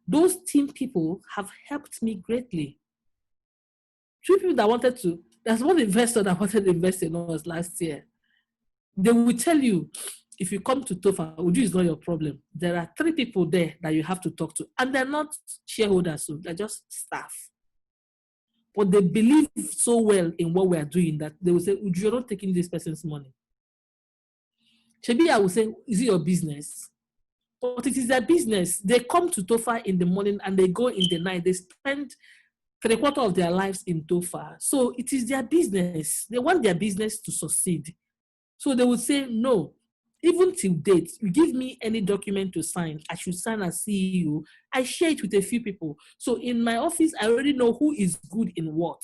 Those team people have helped me greatly. Two people that wanted to, there's one investor that wanted to invest in us last year. They will tell you, if you come to TOFA, Uju is not your problem. There are 3 people there that you have to talk to, and they're not shareholders, so they're just staff. But they believe so well in what we are doing that they will say, Uju, you're not taking this person's money. Shebi, I will say, is it your business? But it is their business. They come to TOFA in the morning and they go in the night. They spend 3/4 of their lives in TOFA. So it is their business. They want their business to succeed. So they will say, no, even till date, you give me any document to sign, I should sign as CEO. I share it with a few people. So in my office, I already know who is good in what.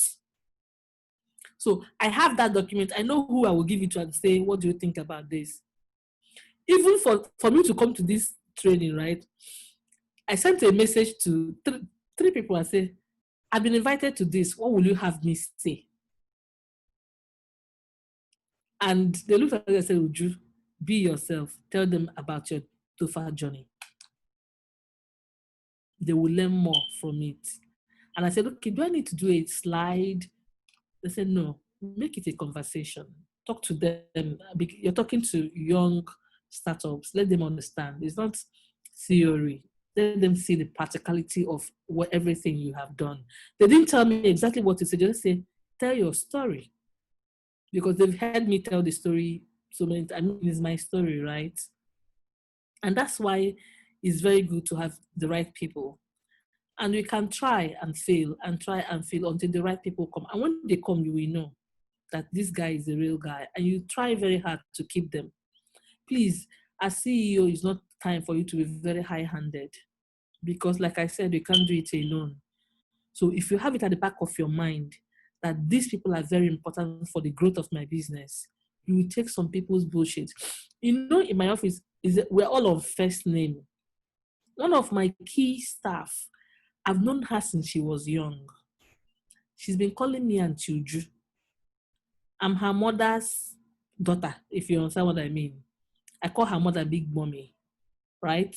So I have that document. I know who I will give it to and say, what do you think about this? Even for me to come to this training, right? I sent a message to 3 people and said, I've been invited to this. What will you have me say? And they looked at me and said, Uju, be yourself. Tell them about your TOFA journey. They will learn more from it. And I said, okay, do I need to do a slide? They said, no, make it a conversation. Talk to them. You're talking to young startups. Let them understand. It's not theory. Let them see the practicality of everything you have done. They didn't tell me exactly what to say. They just say, tell your story. Because they've heard me tell the story so many times. I mean, it's my story, right? And that's why it's very good to have the right people. And we can try and fail until the right people come. And when they come, you will know that this guy is a real guy. And you try very hard to keep them. Please, as CEO, it's not time for you to be very high-handed. Because like I said, you can't do it alone. So if you have it at the back of your mind, that these people are very important for the growth of my business, you will take some people's bullshit. You know, in my office, we're all on first name. One of my key staff, I've known her since she was young. She's been calling me Auntie Uju. I'm her mother's daughter, if you understand what I mean. I call her mother Big Mommy, right?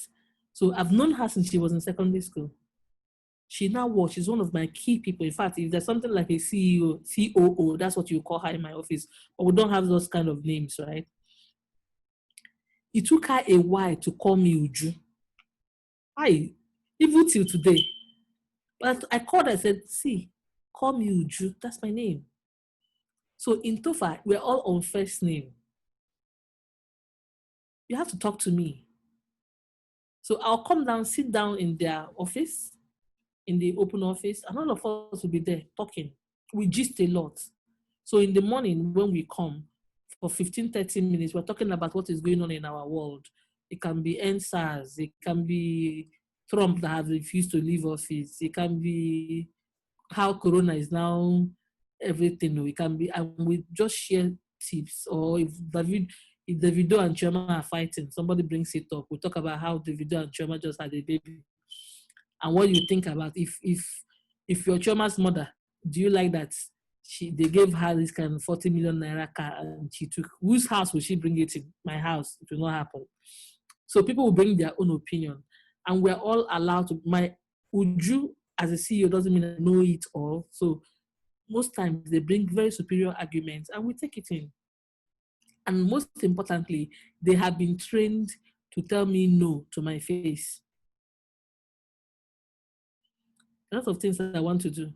So I've known her since she was in secondary school. She now works. She's one of my key people. In fact, if there's something like a CEO, COO, that's what you call her in my office. But we don't have those kind of names, right? It took her a while to call me Uju. Even till today. But I called her and said, see, call me Uju. That's my name. So in TOFA, we're all on first name. You have to talk to me. So I'll come down, sit down in their office, in the open office, and all of us will be there talking. We gist a lot. So in the morning when we come, for 15, 30 minutes, we're talking about what is going on in our world. It can be NSAS, it can be Trump that has refused to leave office, it can be how Corona is now everything. It can be, and we just share tips. Or if Davido and Chioma are fighting, somebody brings it up. We talk about how Davido and Chioma just had a baby. And what you think about if your Chioma's mother, do you like that they gave her this kind of 40 million naira car and she took, whose house will she bring it in? My house. It will not happen. So people will bring their own opinion. And we're all allowed to, my Uju as a CEO doesn't mean I know it all. So most times they bring very superior arguments and we take it in. And most importantly, they have been trained to tell me no to my face. A lot of things that I want to do.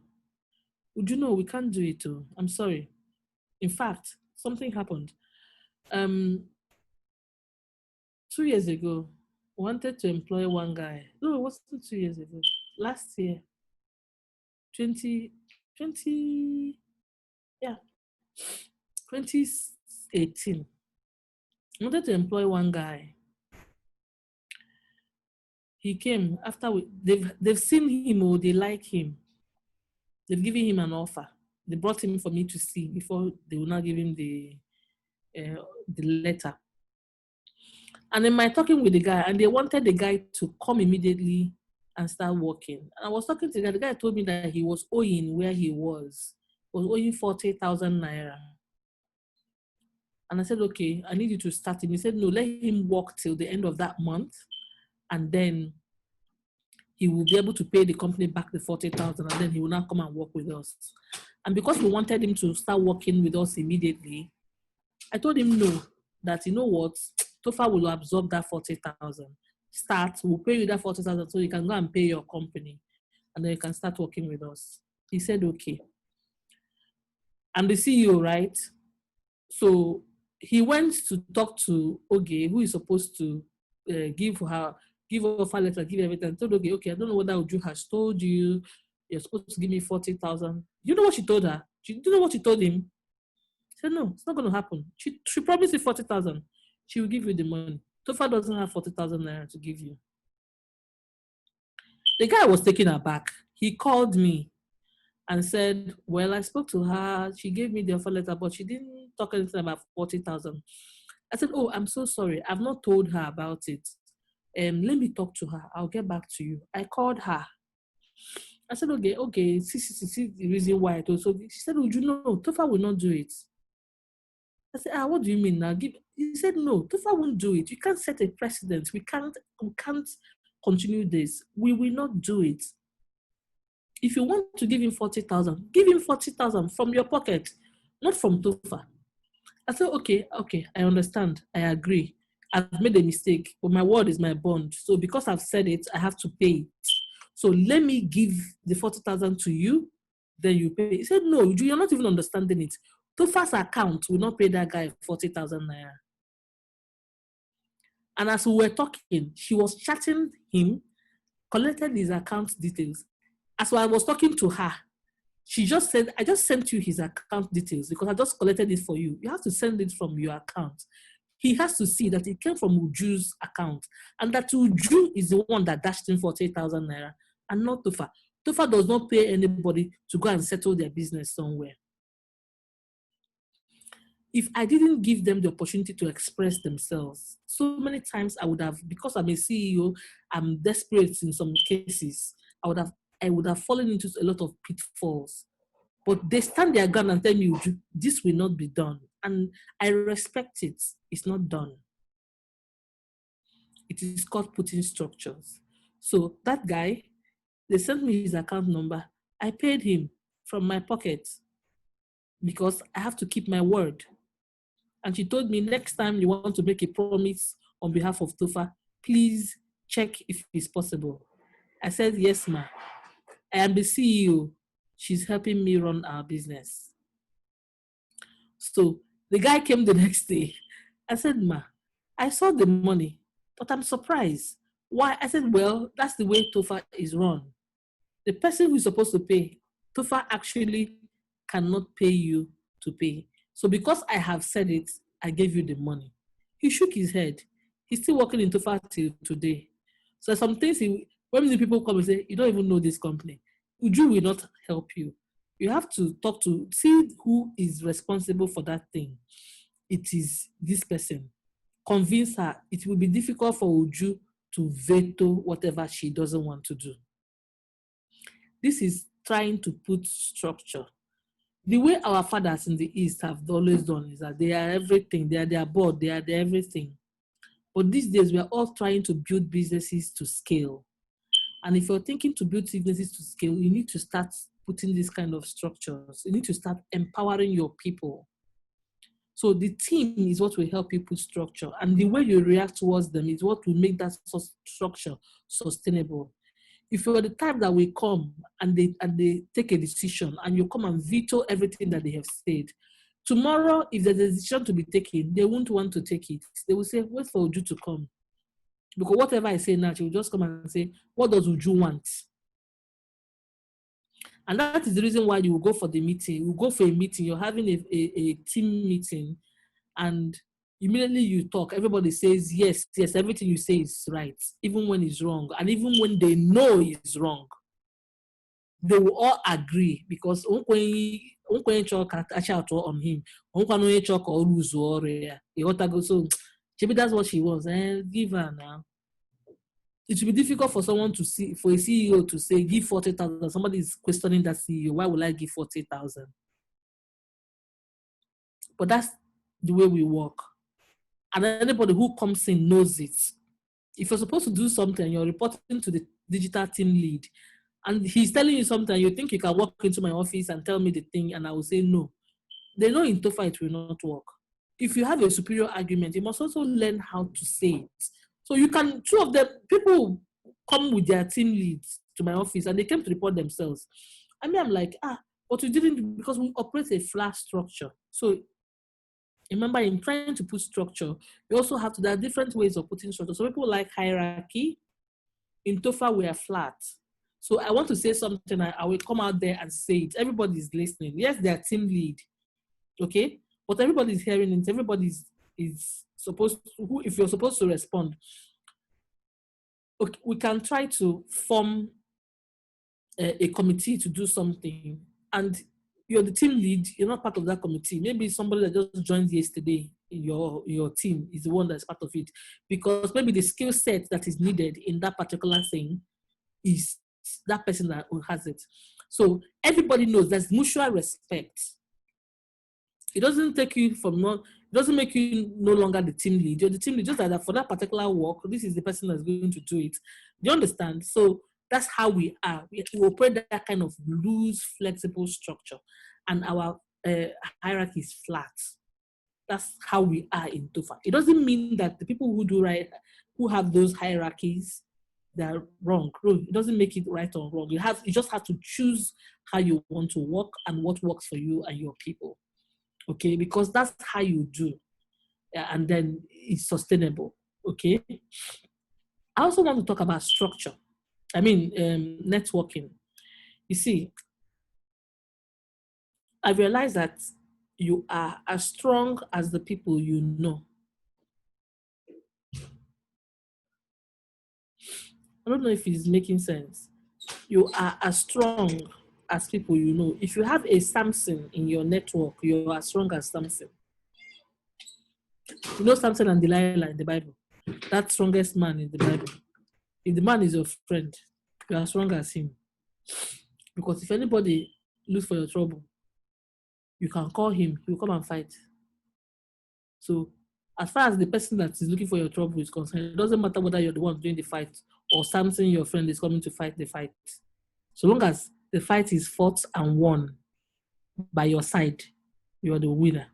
Would you know we can't do it too? I'm sorry. In fact, something happened. 2 years ago, I wanted to employ one guy. No, it wasn't 2 years ago. Last year, 2020, yeah. 2018. I wanted to employ one guy. He came after they've seen him or they like him. They've given him an offer. They brought him for me to see before they will not give him the letter. And then my talking with the guy, and they wanted the guy to come immediately and start working. And I was talking to the guy. The guy told me that he was owing where he was owing 40,000 naira. And I said, okay, I need you to start him. He said, no, let him work till the end of that month, and then he will be able to pay the company back the 40,000, and then he will now come and work with us. And because we wanted him to start working with us immediately, I told him no, that you know what, Tofa will absorb that 40,000. Start, we'll pay you that 40,000 so you can go and pay your company, and then you can start working with us. He said, okay. I'm the CEO, right? So he went to talk to Oge, who is supposed to give offer letter, give everything. I told Oge, okay, I don't know whether Uju has told you, you're supposed to give me 40,000. You know what she told her? Do you know what she told him? She said, no, it's not going to happen. She promised you 40,000. She will give you the money. Tofa doesn't have 40,000 naira to give you. The guy was taken aback. He called me and said, well, I spoke to her. She gave me the offer letter, but she didn't talk anything about 40,000. I said, oh, I'm so sorry. I've not told her about it. Let me talk to her. I'll get back to you. I called her. I said, okay, see the reason why. So she said, would you know, Tofa will not do it. I said, what do you mean now? He said, no, Tofa won't do it. You can't set a precedent. We can't continue this. We will not do it. If you want to give him 40,000, give him 40,000 from your pocket, not from Tofa. I said, okay, I understand. I agree. I've made a mistake, but my word is my bond. So because I've said it, I have to pay it. So let me give the 40,000 to you, then you pay. He said, no, you're not even understanding it. Tofa's account will not pay that guy 40,000 naira. And as we were talking, she was chatting him, collected his account details. As I was talking to her, she just said, I just sent you his account details because I just collected it for you. You have to send it from your account. He has to see that it came from Uju's account and that Uju is the one that dashed in 48,000 naira and not Tofa. Tofa does not pay anybody to go and settle their business somewhere. If I didn't give them the opportunity to express themselves, so many times I would have, because I'm a CEO, I'm desperate in some cases, I would have fallen into a lot of pitfalls. But they stand their ground and tell me, this will not be done. And I respect it. It's not done. It is called putting structures. So that guy, they sent me his account number. I paid him from my pocket because I have to keep my word. And she told me, next time you want to make a promise on behalf of Tofa, please check if it's possible. I said, yes, ma. I am the CEO. She's helping me run our business. So the guy came the next day. I said, ma, I saw the money, but I'm surprised. Why? I said, well, that's the way Tofa is run. The person who is supposed to pay, Tofa actually cannot pay you to pay. So because I have said it, I gave you the money. He shook his head. He's still working in Tofa till today. So some things, when the people come and say, you don't even know this company, Uju will not help you. You have to talk to, see who is responsible for that thing. It is this person. Convince her. It will be difficult for Uju to veto whatever she doesn't want to do. This is trying to put structure. The way our fathers in the East have always done is that they are everything. They are their board. They are their everything. But these days, we are all trying to build businesses to scale. And if you're thinking to build businesses to scale, you need to start putting these kind of structures. You need to start empowering your people. So the team is what will help you put structure. And the way you react towards them is what will make that structure sustainable. If you're the type that will come and they take a decision and you come and veto everything that they have said, tomorrow, if there's a decision to be taken, they won't want to take it. They will say, wait for Uju to come. Because whatever I say now, she will just come and say, what does Uju want? And that is the reason why you will go for the meeting. You go for a meeting, you're having a team meeting, and immediately you talk, everybody says, yes, everything you say is right, even when it's wrong. And even when they know it's wrong, they will all agree because on him, so maybe that's what she was. Give her now. It will be difficult for someone to see, for a CEO to say, give 40,000. Somebody is questioning that CEO. Why would I give 40,000? But that's the way we work. And anybody who comes in knows it. If you're supposed to do something, you're reporting to the digital team lead, and he's telling you something, you think you can walk into my office and tell me the thing, and I will say no. They know in TOEFL it will not work. If you have a superior argument, you must also learn how to say it. So you can, two of them, people come with their team leads to my office and they came to report themselves. I mean, I'm like, but we didn't, because we operate a flat structure. So remember, in trying to put structure, you also have to, there are different ways of putting structure. So people like hierarchy. In TOEFL, we are flat. So I want to say something, I will come out there and say it. Everybody's listening. Yes, they are team lead. Okay? But everybody's hearing it. Everybody is supposed to, if you're supposed to respond, okay, we can try to form a committee to do something. And you're the team lead, you're not part of that committee. Maybe somebody that just joined yesterday in your team is the one that's part of it. Because maybe the skill set that is needed in that particular thing is that person that has it. So everybody knows there's mutual respect. It doesn't take you from it doesn't make you no longer the team lead. You're the team lead, just like that for that particular work, this is the person that's going to do it. Do you understand? So that's how we are. We operate that kind of loose, flexible structure, and our hierarchy is flat. That's how we are in TOEFL. It doesn't mean that the people who have those hierarchies, they're wrong. It doesn't make it right or wrong. You just have to choose how you want to work and what works for you and your people. Okay, because that's how you do, and then it's sustainable. Okay. I also want to talk about structure. I mean, networking. You see, I realized that you are as strong as the people you know. I don't know if it's making sense. You are as strong as people you know. If you have a Samson in your network, you are as strong as Samson. You know Samson and Delilah in the Bible? That strongest man in the Bible. If the man is your friend, you are as strong as him. Because if anybody looks for your trouble, you can call him, he will come and fight. So as far as the person that is looking for your trouble is concerned, it doesn't matter whether you're the one doing the fight or Samson, your friend, is coming to fight the fight. So long as the fight is fought and won by your side, you are the winner,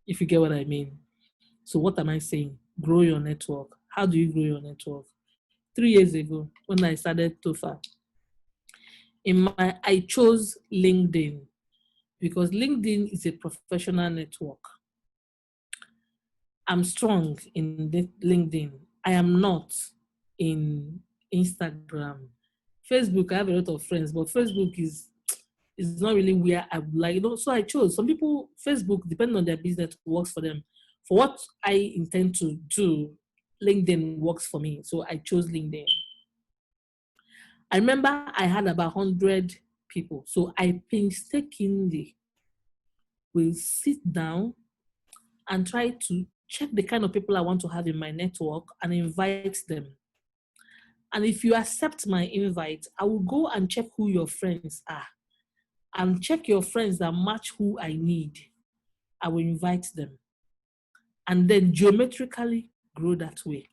if you get what I mean. So what am I saying? Grow your network. How do you grow your network? 3 years ago, when I started TOEFL, I chose LinkedIn because LinkedIn is a professional network. I'm strong in LinkedIn. I am not in Instagram. Facebook, I have a lot of friends, but Facebook is not really where I would like. So I chose. Some people, Facebook, depending on their business, works for them. For what I intend to do, LinkedIn works for me. So I chose LinkedIn. I remember I had about 100 people. So I painstakingly will sit down and try to check the kind of people I want to have in my network and invite them. And if you accept my invite, I will go and check who your friends are and check your friends that match who I need. I will invite them and then geometrically grow that way.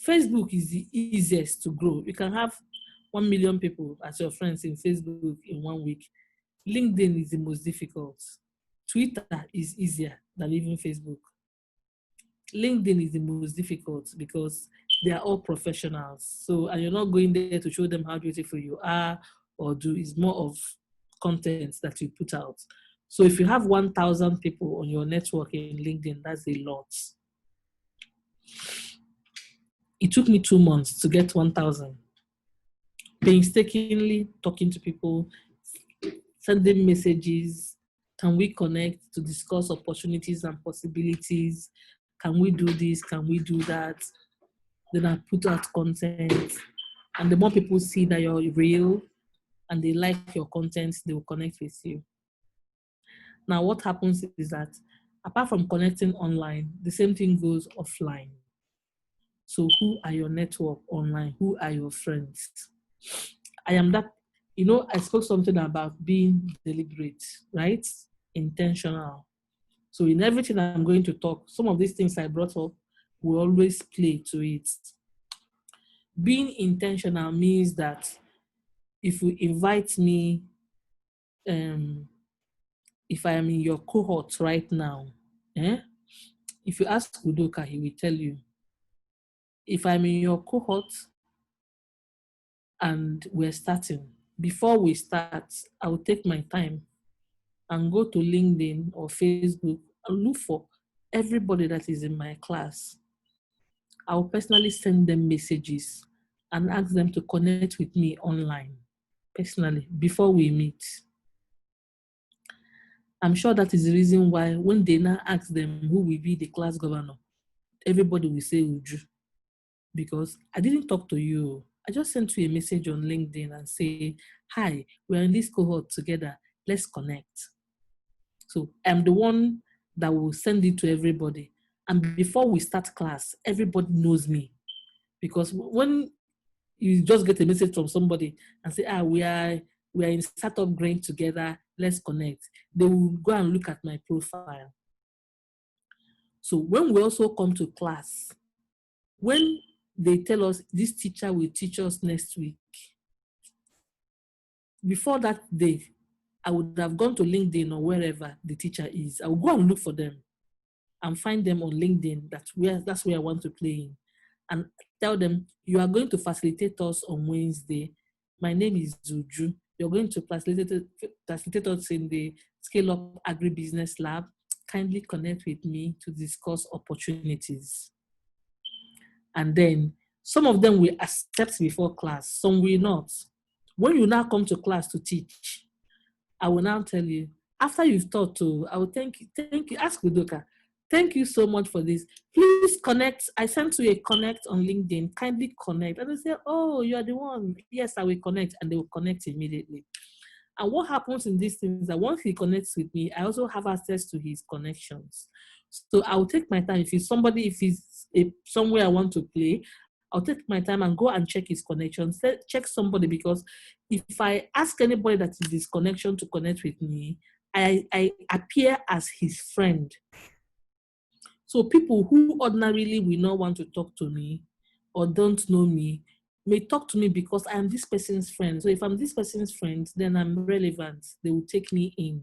Facebook is the easiest to grow. You can have 1 million people as your friends in Facebook in 1 week. LinkedIn is the most difficult. Twitter is easier than even Facebook. LinkedIn is the most difficult because they are all professionals. So, and you're not going there to show them how beautiful you are or do. It's more of content that you put out. So if you have 1,000 people on your network in LinkedIn, that's a lot. It took me 2 months to get 1,000. painstakingly talking to people, sending messages. Can we connect to discuss opportunities and possibilities? Can we do this? Can we do that? Then I put out content. And the more people see that you're real and they like your content, they will connect with you. Now, what happens is that apart from connecting online, the same thing goes offline. So who are your network online? Who are your friends? I am that, I spoke something about being deliberate, right? Intentional. So in everything I'm going to talk, some of these things I brought up will always play to it. Being intentional means that if you invite me, if I am in your cohort right now, if you ask Udoka, he will tell you. If I'm in your cohort and we're starting, before we start, I will take my time and go to LinkedIn or Facebook and look for everybody that is in my class. I'll personally send them messages and ask them to connect with me online, personally, before we meet. I'm sure that is the reason why when they now ask them who will be the class governor, everybody will say Uju. Because I didn't talk to you. I just sent you a message on LinkedIn and say, hi, we're in this cohort together. Let's connect. So I'm the one that will send it to everybody. And before we start class, everybody knows me. Because when you just get a message from somebody and say, we are in Startup Grind together, let's connect, they will go and look at my profile. So when we also come to class, when they tell us this teacher will teach us next week, before that day, I would have gone to LinkedIn or wherever the teacher is. I will go and look for them and find them on LinkedIn. That's where I want to play in. And tell them, you are going to facilitate us on Wednesday. My name is Uju. You're going to facilitate us in the Scale Up Agribusiness Lab. Kindly connect with me to discuss opportunities. And then some of them will accept before class, some will not. When you now come to class to teach, I will now tell you, after you've taught to, I will thank you, ask Udoka, thank you so much for this. Please connect. I sent you a connect on LinkedIn, kindly connect. And they say, oh, you are the one. Yes, I will connect. And they will connect immediately. And what happens in these things is that once he connects with me, I also have access to his connections. So I'll take my time. If he's somewhere I want to play, I'll take my time and go and check his connections, check somebody, because if I ask anybody that is his connection to connect with me, I appear as his friend. So people who ordinarily will not want to talk to me or don't know me may talk to me because I am this person's friend. So if I'm this person's friend, then I'm relevant. They will take me in.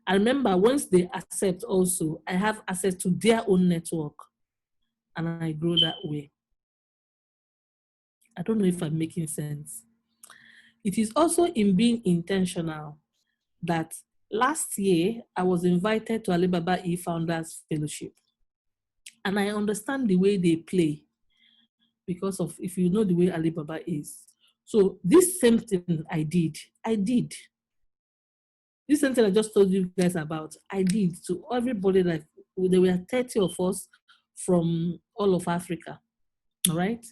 I remember once they accept also, I have access to their own network and I grow that way. I don't know if I'm making sense. It is also in being intentional that last year I was invited to Alibaba E-Founders Fellowship. And I understand the way they play because of, if you know the way Alibaba is. So this same thing I did. This same thing I just told you guys about, I did to everybody. Like there were 30 of us from all of Africa, all right?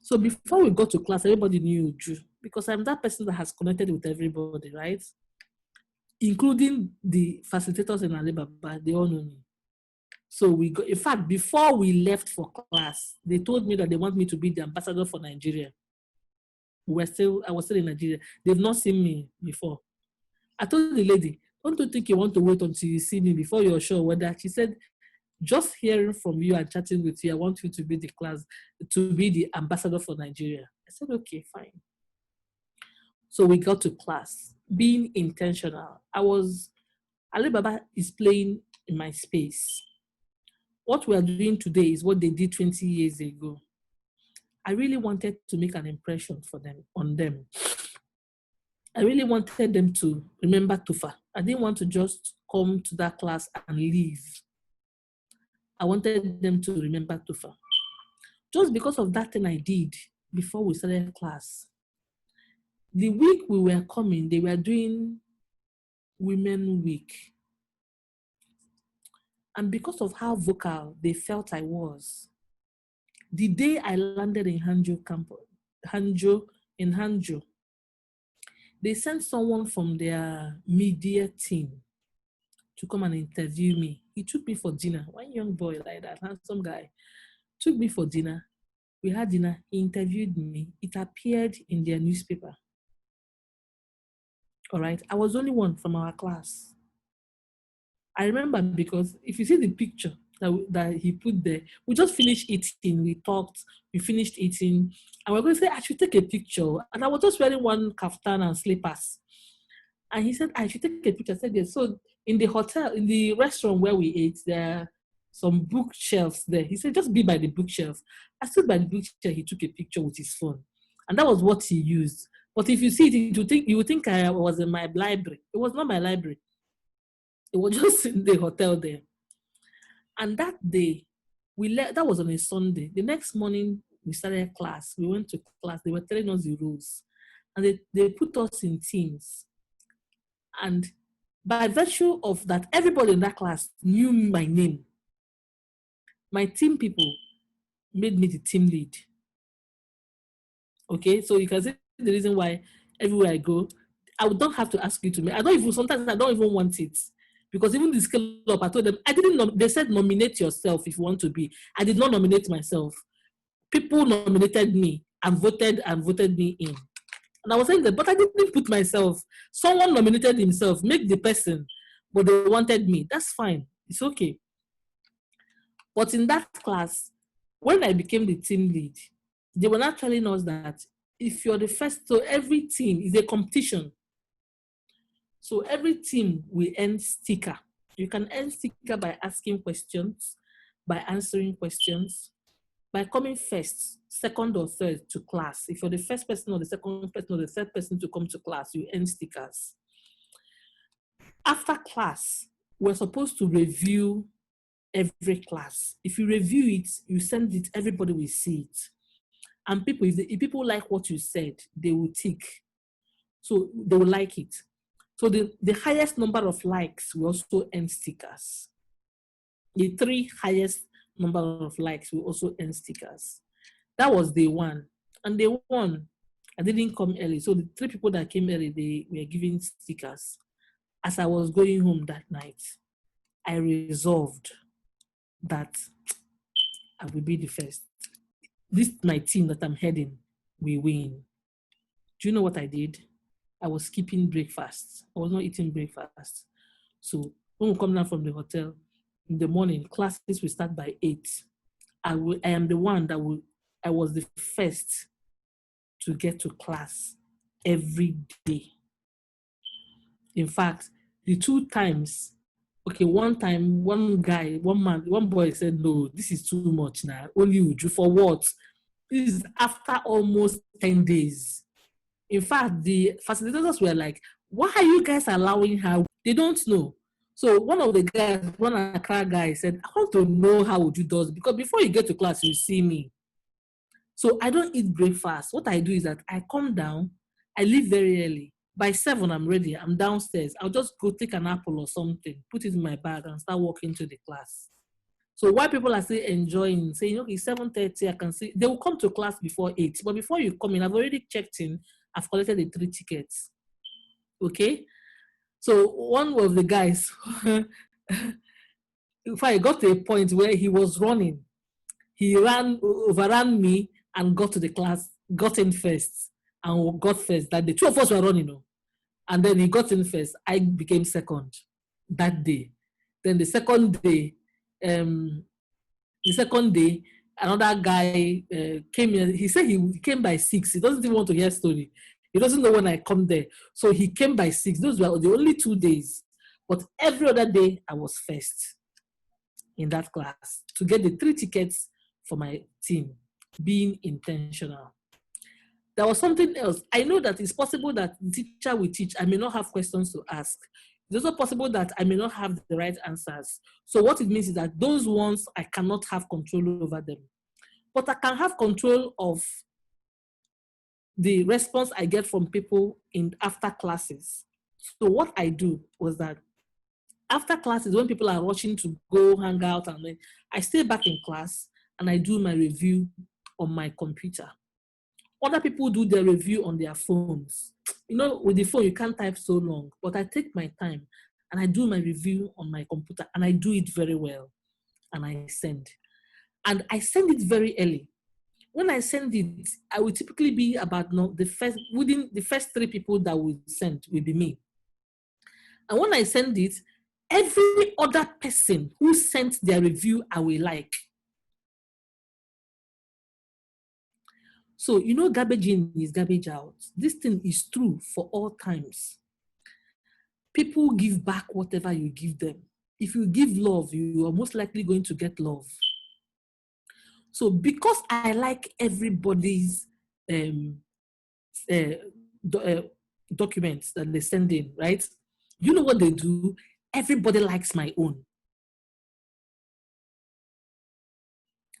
So before we got to class, everybody knew Uju because I'm that person that has connected with everybody, right? Including the facilitators in Alibaba, they all know me. So we got, in fact, before we left for class, they told me that they want me to be the ambassador for Nigeria. I was still in Nigeria. They've not seen me before. I told the lady, don't you think you want to wait until you see me before you're sure whether? She said, just hearing from you and chatting with you, I want you to be the ambassador for Nigeria. I said, okay, fine. So we got to class, being intentional. Alibaba is playing in my space. What we are doing today is what they did 20 years ago. I really wanted to make an impression on them. I really wanted them to remember Tufa. I didn't want to just come to that class and leave. I wanted them to remember Tufa. Just because of that thing I did before we started class. The week we were coming, they were doing Women Week. And because of how vocal they felt I was, the day I landed in Hanjo, they sent someone from their media team to come and interview me. He took me for dinner. One young boy like that, handsome guy, took me for dinner. We had dinner. He interviewed me. It appeared in their newspaper. All right. I was the only one from our class. I remember because if you see the picture that he put there, we just finished eating. We talked. We finished eating. And we're going to say, I should take a picture. And I was just wearing one kaftan and slippers. And he said, I should take a picture. I said, yes. So in the hotel, in the restaurant where we ate, there are some bookshelves there. He said, just be by the bookshelf. I stood by the bookshelf. He took a picture with his phone. And that was what he used. But if you see it, you would think I was in my library. It was not my library. It was just in the hotel there. And that day, we left. That was on a Sunday. The next morning, we started class. We went to class. They were telling us the rules. And they put us in teams. And by virtue of that, everybody in that class knew my name. My team people made me the team lead. Okay, so you can see the reason why everywhere I go, I don't have to ask you to make. Sometimes I don't even want it. Because even the scale up, I told them, they said nominate yourself if you want to be. I did not nominate myself. People nominated me and voted me in. And I was saying that, but I didn't put myself. Someone nominated himself, make the person, but they wanted me. That's fine. It's okay. But in that class, when I became the team lead, they were not telling us that if you're the first, so every team is a competition. So every team will earn sticker. You can earn sticker by asking questions, by answering questions, by coming first, second or third to class. If you're the first person or the second person or the third person to come to class, you earn stickers. After class, we're supposed to review every class. If you review it, you send it, everybody will see it. And if people like what you said, they will tick. So they will like it. So the highest number of likes will also earn stickers. The 3 highest number of likes will also earn stickers. That was day 1. And day 1, I didn't come early. So the 3 people that came early, they were giving stickers. As I was going home that night, I resolved that I will be the first. This my team that I'm heading, we win. Do you know what I did? I was skipping breakfast. I was not eating breakfast. So when we come down from the hotel in the morning, classes will start by 8. I am the one I was the first to get to class every day. In fact, the 2 times, okay, one time, one boy said, no, this is too much now. Only Uju, for what? This is after almost 10 days. In fact, the facilitators were like, why are you guys allowing her? They don't know. So one of the guys, one Accra guy said, I want to know how Uju does, because before you get to class, you see me. So I don't eat breakfast. What I do is that I come down, I leave very early. By 7, I'm ready. I'm downstairs. I'll just go take an apple or something, put it in my bag and start walking to the class. So while people are still enjoying, saying, okay, 7:30, I can see, they will come to class before 8. But before you come in, I've already checked in. I've collected the 3 tickets. Okay? So one of the guys, if I got to a point where he was running, he overran me and got to the class, got in first, and got first. That the 2 of us were running, and then he got in first. I became second that day. Then the second day, another guy came in. He said he came by 6. He doesn't even want to hear story. He doesn't know when I come there. So he came by 6. Those were the only 2 days. But every other day, I was first in that class to get the 3 tickets for my team, being intentional. There was something else. I know that it's possible that the teacher will teach. I may not have questions to ask. It's also possible that I may not have the right answers. So what it means is that those ones, I cannot have control over them. But I can have control of the response I get from people in after classes. So what I do was that after classes, when people are rushing to go hang out, and then I stay back in class and I do my review on my computer. Other people do their review on their phones. You know, with the phone, you can't type so long, but I take my time and I do my review on my computer, and I do it very well, and I send. And I send it very early. When I send it, I will typically be about within the first 3 people that will send will be me. And when I send it, every other person who sent their review, I will like. So, you know, garbage in is garbage out. This thing is true for all times. People give back whatever you give them. If you give love, you are most likely going to get love. So because I like everybody's documents that they send in, right? You know what they do? Everybody likes my own.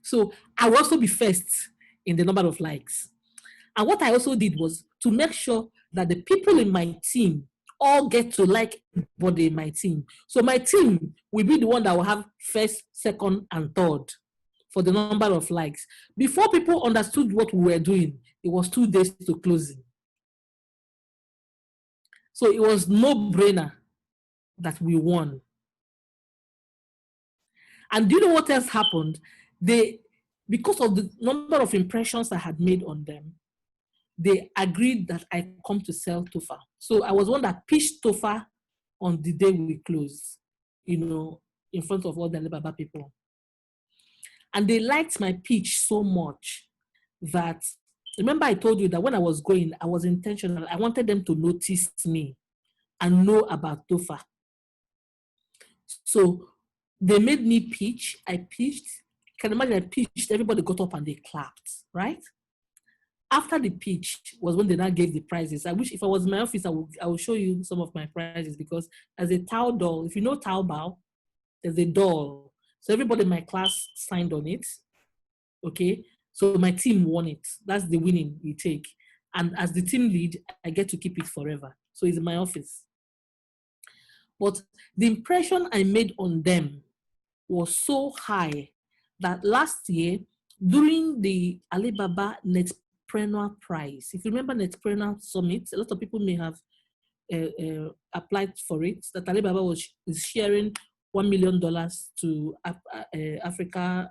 So I will also be first in the number of likes. And what I also did was to make sure that the people in my team all get to like everybody in my team. So my team will be the one that will have first, second, and third for the number of likes. Before people understood what we were doing, it was 2 days to closing. So it was no-brainer that we won. And do you know what else happened? Because of the number of impressions I had made on them, they agreed that I come to sell TOFA. So I was one that pitched TOFA on the day we closed, you know, in front of all the Alibaba people. And they liked my pitch so much that, remember I told you that when I was going, I was intentional. I wanted them to notice me and know about TOFA. So they made me pitch. I pitched. Can you imagine I pitched, everybody got up and they clapped, right? After the pitch was when they now gave the prizes. I wish if I was in my office, I would show you some of my prizes, because as a Tao doll, if you know Taobao, there's a doll. So everybody in my class signed on it, okay? So my team won it. That's the winning we take. And as the team lead, I get to keep it forever. So it's in my office. But the impression I made on them was so high that last year, during the Alibaba Netpreneur Prize, if you remember Netpreneur Summit, a lot of people may have applied for it, that Alibaba is sharing $1 million to Africa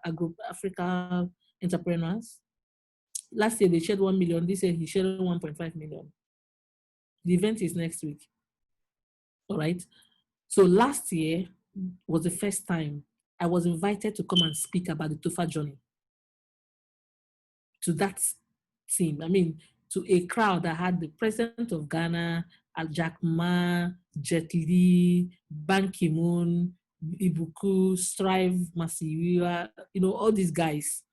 entrepreneurs. Last year they shared 1 million. This year he's sharing 1.5 million. The event is next week. All right. So last year was the first time I was invited to come and speak about the TOFA journey to that team. I mean, to a crowd that had the president of Ghana, Jack Ma, Jet Li, Ban Ki-moon, Ibuku, Strive, Masiwiwa, you know, all these guys.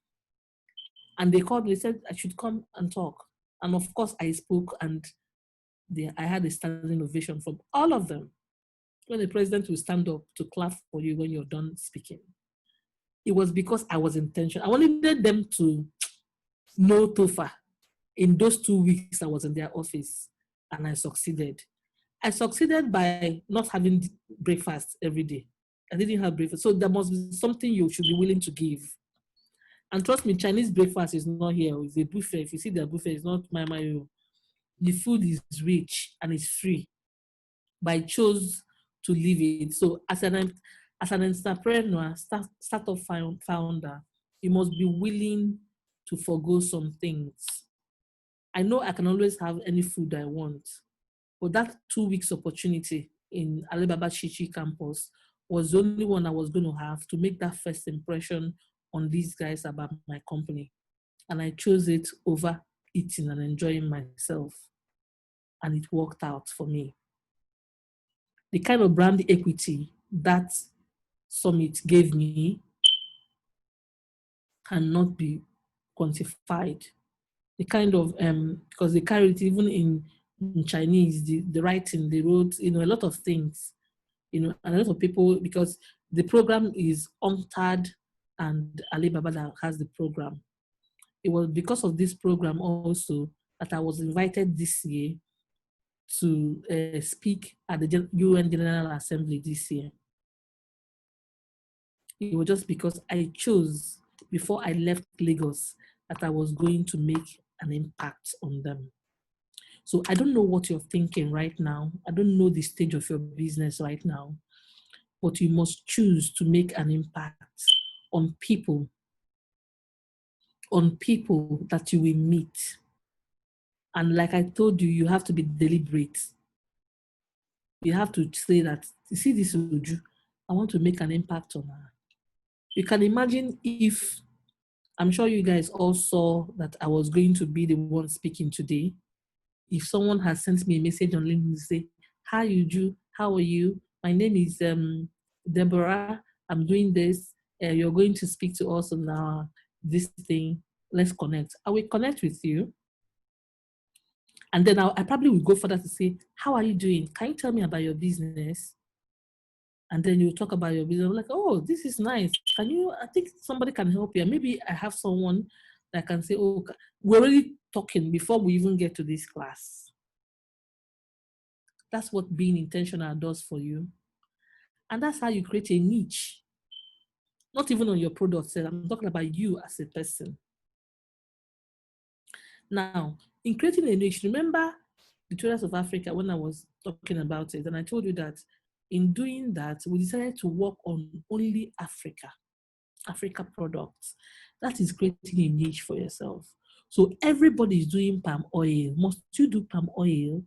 And they called me, they said I should come and talk. And of course I spoke, and I had a standing ovation from all of them. When the president will stand up to clap for you when you're done speaking. It was because I was intentional. I wanted them to know TOFA in those 2 weeks I was in their office, and I succeeded. I succeeded by not having breakfast every day. I didn't have breakfast. So there must be something you should be willing to give. And trust me, Chinese breakfast is not here. It's a buffet. If you see their buffet, it's not my. The food is rich and it's free. But I chose to leave it. So as an entrepreneur, startup founder, you must be willing to forgo some things. I know I can always have any food I want, but that 2 weeks opportunity in Alibaba Chichi campus was the only one I was going to have to make that first impression on these guys about my company. And I chose it over eating and enjoying myself. And it worked out for me. The kind of brand equity that summit gave me cannot be quantified. The kind of, because they carry it even in Chinese, the writing, they wrote, you know, a lot of things, you know, and a lot of people, because the program is UNTAD and Alibaba that has the program. It was because of this program also that I was invited this year to speak at the UN General Assembly this year. It was just because I chose, before I left Lagos, that I was going to make an impact on them. So I don't know what you're thinking right now. I don't know the stage of your business right now, but you must choose to make an impact on people that you will meet. And like I told you, you have to be deliberate. You have to say that, you see this Uju, I want to make an impact on her. You can imagine if, I'm sure you guys all saw that I was going to be the one speaking today. If someone has sent me a message on LinkedIn to say, hi Uju, how are you? My name is Deborah. I'm doing this. You're going to speak to us on this thing. Let's connect. I will connect with you. And then I probably will go further to say, how are you doing? Can you tell me about your business? And then you talk about your business. I'm like, oh, this is nice. I think somebody can help you. Maybe I have someone that can say, oh, we're already talking before we even get to this class. That's what being intentional does for you. And that's how you create a niche. Not even on your product. I'm talking about you as a person. Now, in creating a niche, remember the Traders of Africa when I was talking about it, and I told you that in doing that, we decided to work on only Africa products. That is creating a niche for yourself. So everybody is doing palm oil. Must you do palm oil?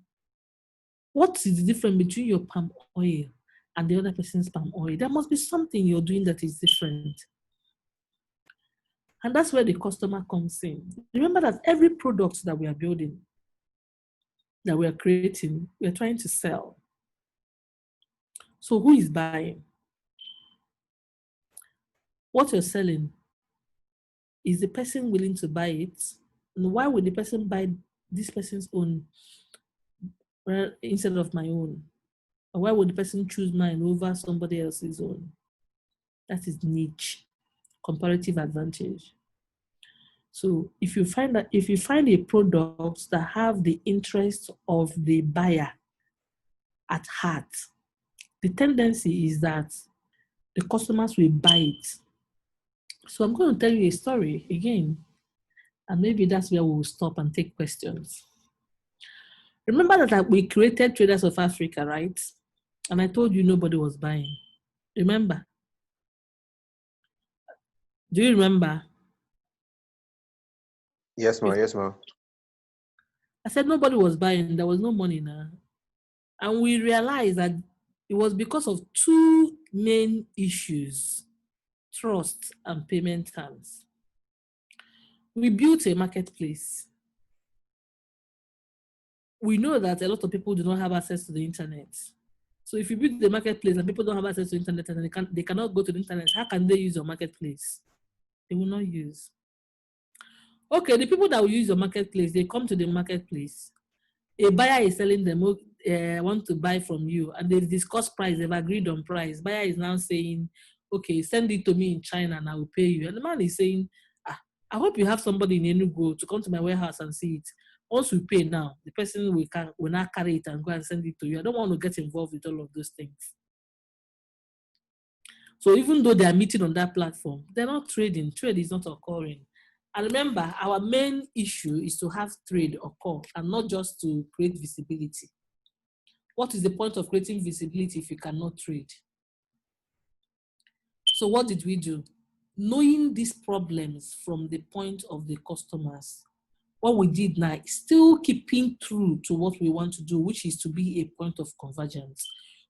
What is the difference between your palm oil and the other person's palm oil? There must be something you're doing that is different. And that's where the customer comes in. Remember that every product that we are building, that we are creating, we are trying to sell. So who is buying? What you're selling, is the person willing to buy it? And why would the person buy this person's own instead of my own? Or why would the person choose mine over somebody else's own? That is niche, comparative advantage. So if you find a product that have the interest of the buyer at heart, the tendency is that the customers will buy it. So I'm going to tell you a story again, and maybe that's where we'll stop and take questions. Remember that we created Traders of Africa, right? And I told you nobody was buying. Remember? Do you remember? Yes, ma'am. Yes, ma'am. I said nobody was buying. There was no money now. And we realized that it was because of two main issues: trust and payment terms. We built a marketplace. We know that a lot of people do not have access to the internet. So if you build the marketplace and people don't have access to the internet and they cannot go to the internet, how can they use your marketplace? They will not use. Okay, the people that will use your marketplace, they come to the marketplace. A buyer is telling them, I want to buy from you, and they discuss price, they've agreed on price. Buyer is now saying, okay, send it to me in China and I will pay you. And the man is saying, I hope you have somebody in Enugu to come to my warehouse and see it. Once we pay now, the person will not carry it and go and send it to you. I don't want to get involved with all of those things. So even though they are meeting on that platform, they're not trading. Trade is not occurring. And remember, our main issue is to have trade occur and not just to create visibility. What is the point of creating visibility if you cannot trade? So what did we do? Knowing these problems from the point of the customers, what we did now is still keeping true to what we want to do, which is to be a point of convergence.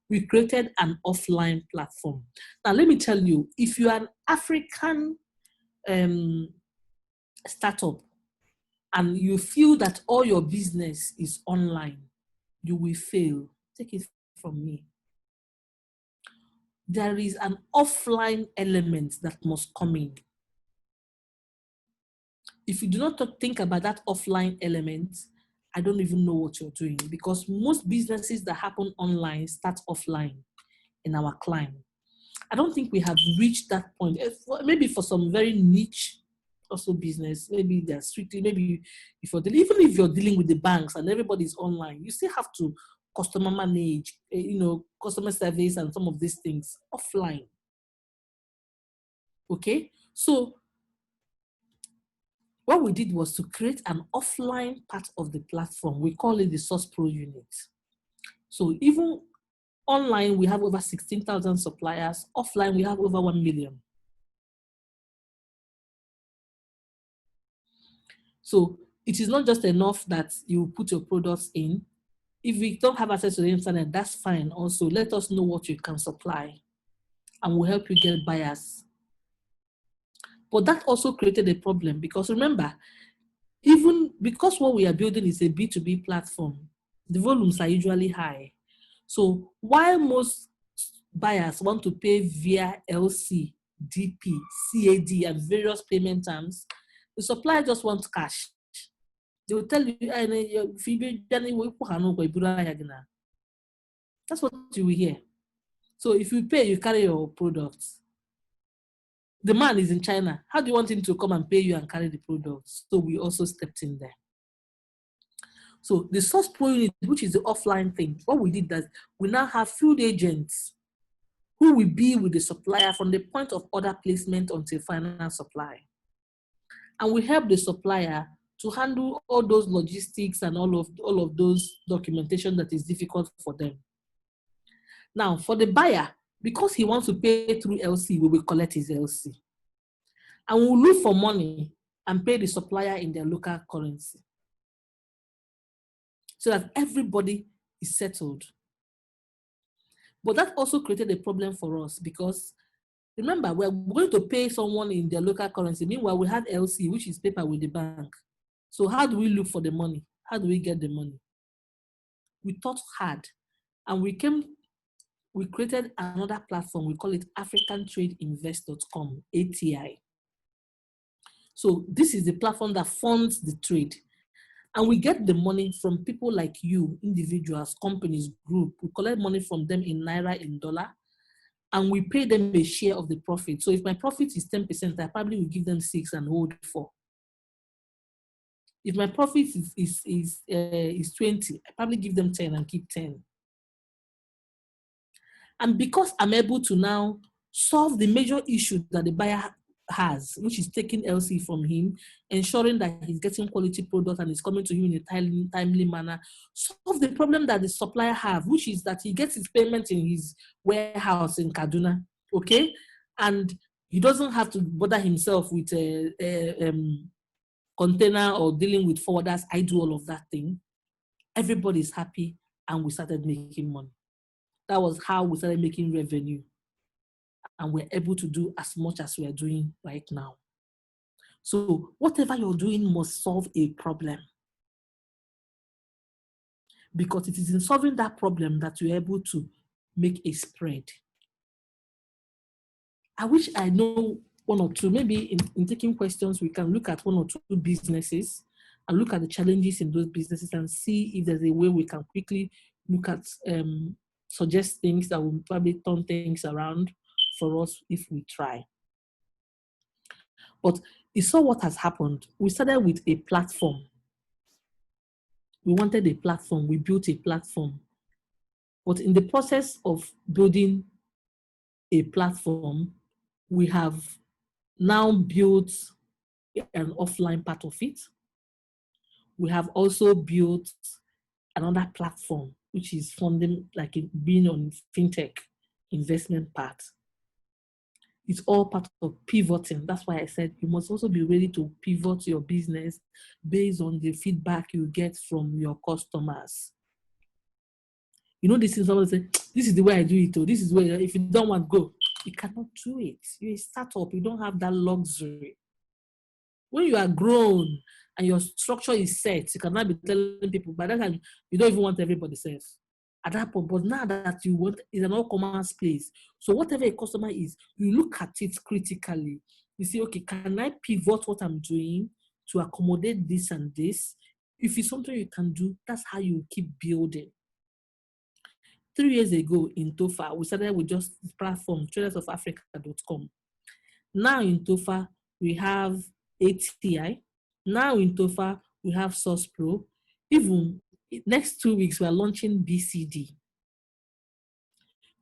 We created an offline platform. Now, let me tell you, if you are an African startup and you feel that all your business is online, you will fail. Take it from me. There is an offline element that must come in. If you do not think about that offline element, I don't even know what you're doing, because most businesses that happen online start offline in our climb. I don't think we have reached that point. Maybe for some very niche also business. Maybe they're strictly, maybe if you're even if you're dealing with the banks and everybody's online, you still have to customer manage, customer service and some of these things offline. Okay, so what we did was to create an offline part of the platform. We call it the Source Pro unit. So even online, we have over 16,000 suppliers. Offline, we have over 1 million. So it is not just enough that you put your products in. If we don't have access to the internet, that's fine also. Let us know what you can supply and we'll help you get buyers. But that also created a problem because remember, even because what we are building is a B2B platform, the volumes are usually high. So while most buyers want to pay via LC, DP, CAD, and various payment terms, the supplier just wants cash. They will tell you, that's what you will hear. So if you pay, you carry your products. The man is in China. How do you want him to come and pay you and carry the products? So we also stepped in there. So the Source Pro unit, which is the offline thing, what we did that we now have field agents who will be with the supplier from the point of order placement until final supply. And we help the supplier to handle all those logistics and all of those documentation that is difficult for them. Now, for the buyer, because he wants to pay through LC, we will collect his LC. And we'll look for money and pay the supplier in their local currency, so that everybody is settled. But that also created a problem for us because, remember, we're going to pay someone in their local currency. Meanwhile, we have LC, which is paper with the bank. So how do we look for the money? How do we get the money? We thought hard, and we created another platform. We call it AfricanTradeInvest.com, ATI. So this is the platform that funds the trade. And we get the money from people like you, individuals, companies, group. We collect money from them in Naira, in dollar, and we pay them a share of the profit. So if my profit is 10%, I probably will give them 6 and hold 4. If my profit is 20, I probably give them 10 and keep 10. And because I'm able to now solve the major issue that the buyer has, which is taking LC from him, ensuring that he's getting quality product and it's coming to him in a timely manner, solve the problem that the supplier have, which is that he gets his payment in his warehouse in Kaduna, okay? And he doesn't have to bother himself with a container or dealing with forwarders. I do all of that thing. Everybody's happy and we started making money. That was how we started making revenue. And we're able to do as much as we are doing right now. So whatever you're doing must solve a problem. Because it is in solving that problem that you're able to make a spread. I wish I know one or two. Maybe in taking questions, we can look at one or two businesses and look at the challenges in those businesses and see if there's a way we can quickly look at, suggest things that will probably turn things around for us if we try. But you saw what has happened. We started with a platform. We wanted a platform. We built a platform. But in the process of building a platform, we have now built an offline part of it. We have also built another platform, which is funding, like being on fintech investment part. It's all part of pivoting. That's why I said you must also be ready to pivot your business based on the feedback you get from your customers. You know, this is somebody say, this is the way I do it, or this is where, if you don't want to go, you cannot do it. You're a startup, you don't have that luxury. When you are grown and your structure is set, you cannot be telling people, by that time, you don't even want everybody safe. At that point, but now that you want, is an all-commerce place. So whatever a customer is, you look at it critically. You see, okay, can I pivot what I'm doing to accommodate this and this? If it's something you can do, that's how you keep building. 3 years ago in TOFA, we started with just the platform, tradersofafrica.com. Now in TOFA, we have ATI. Now in TOFA, we have Source Pro. Even next 2 weeks, we are launching BCD,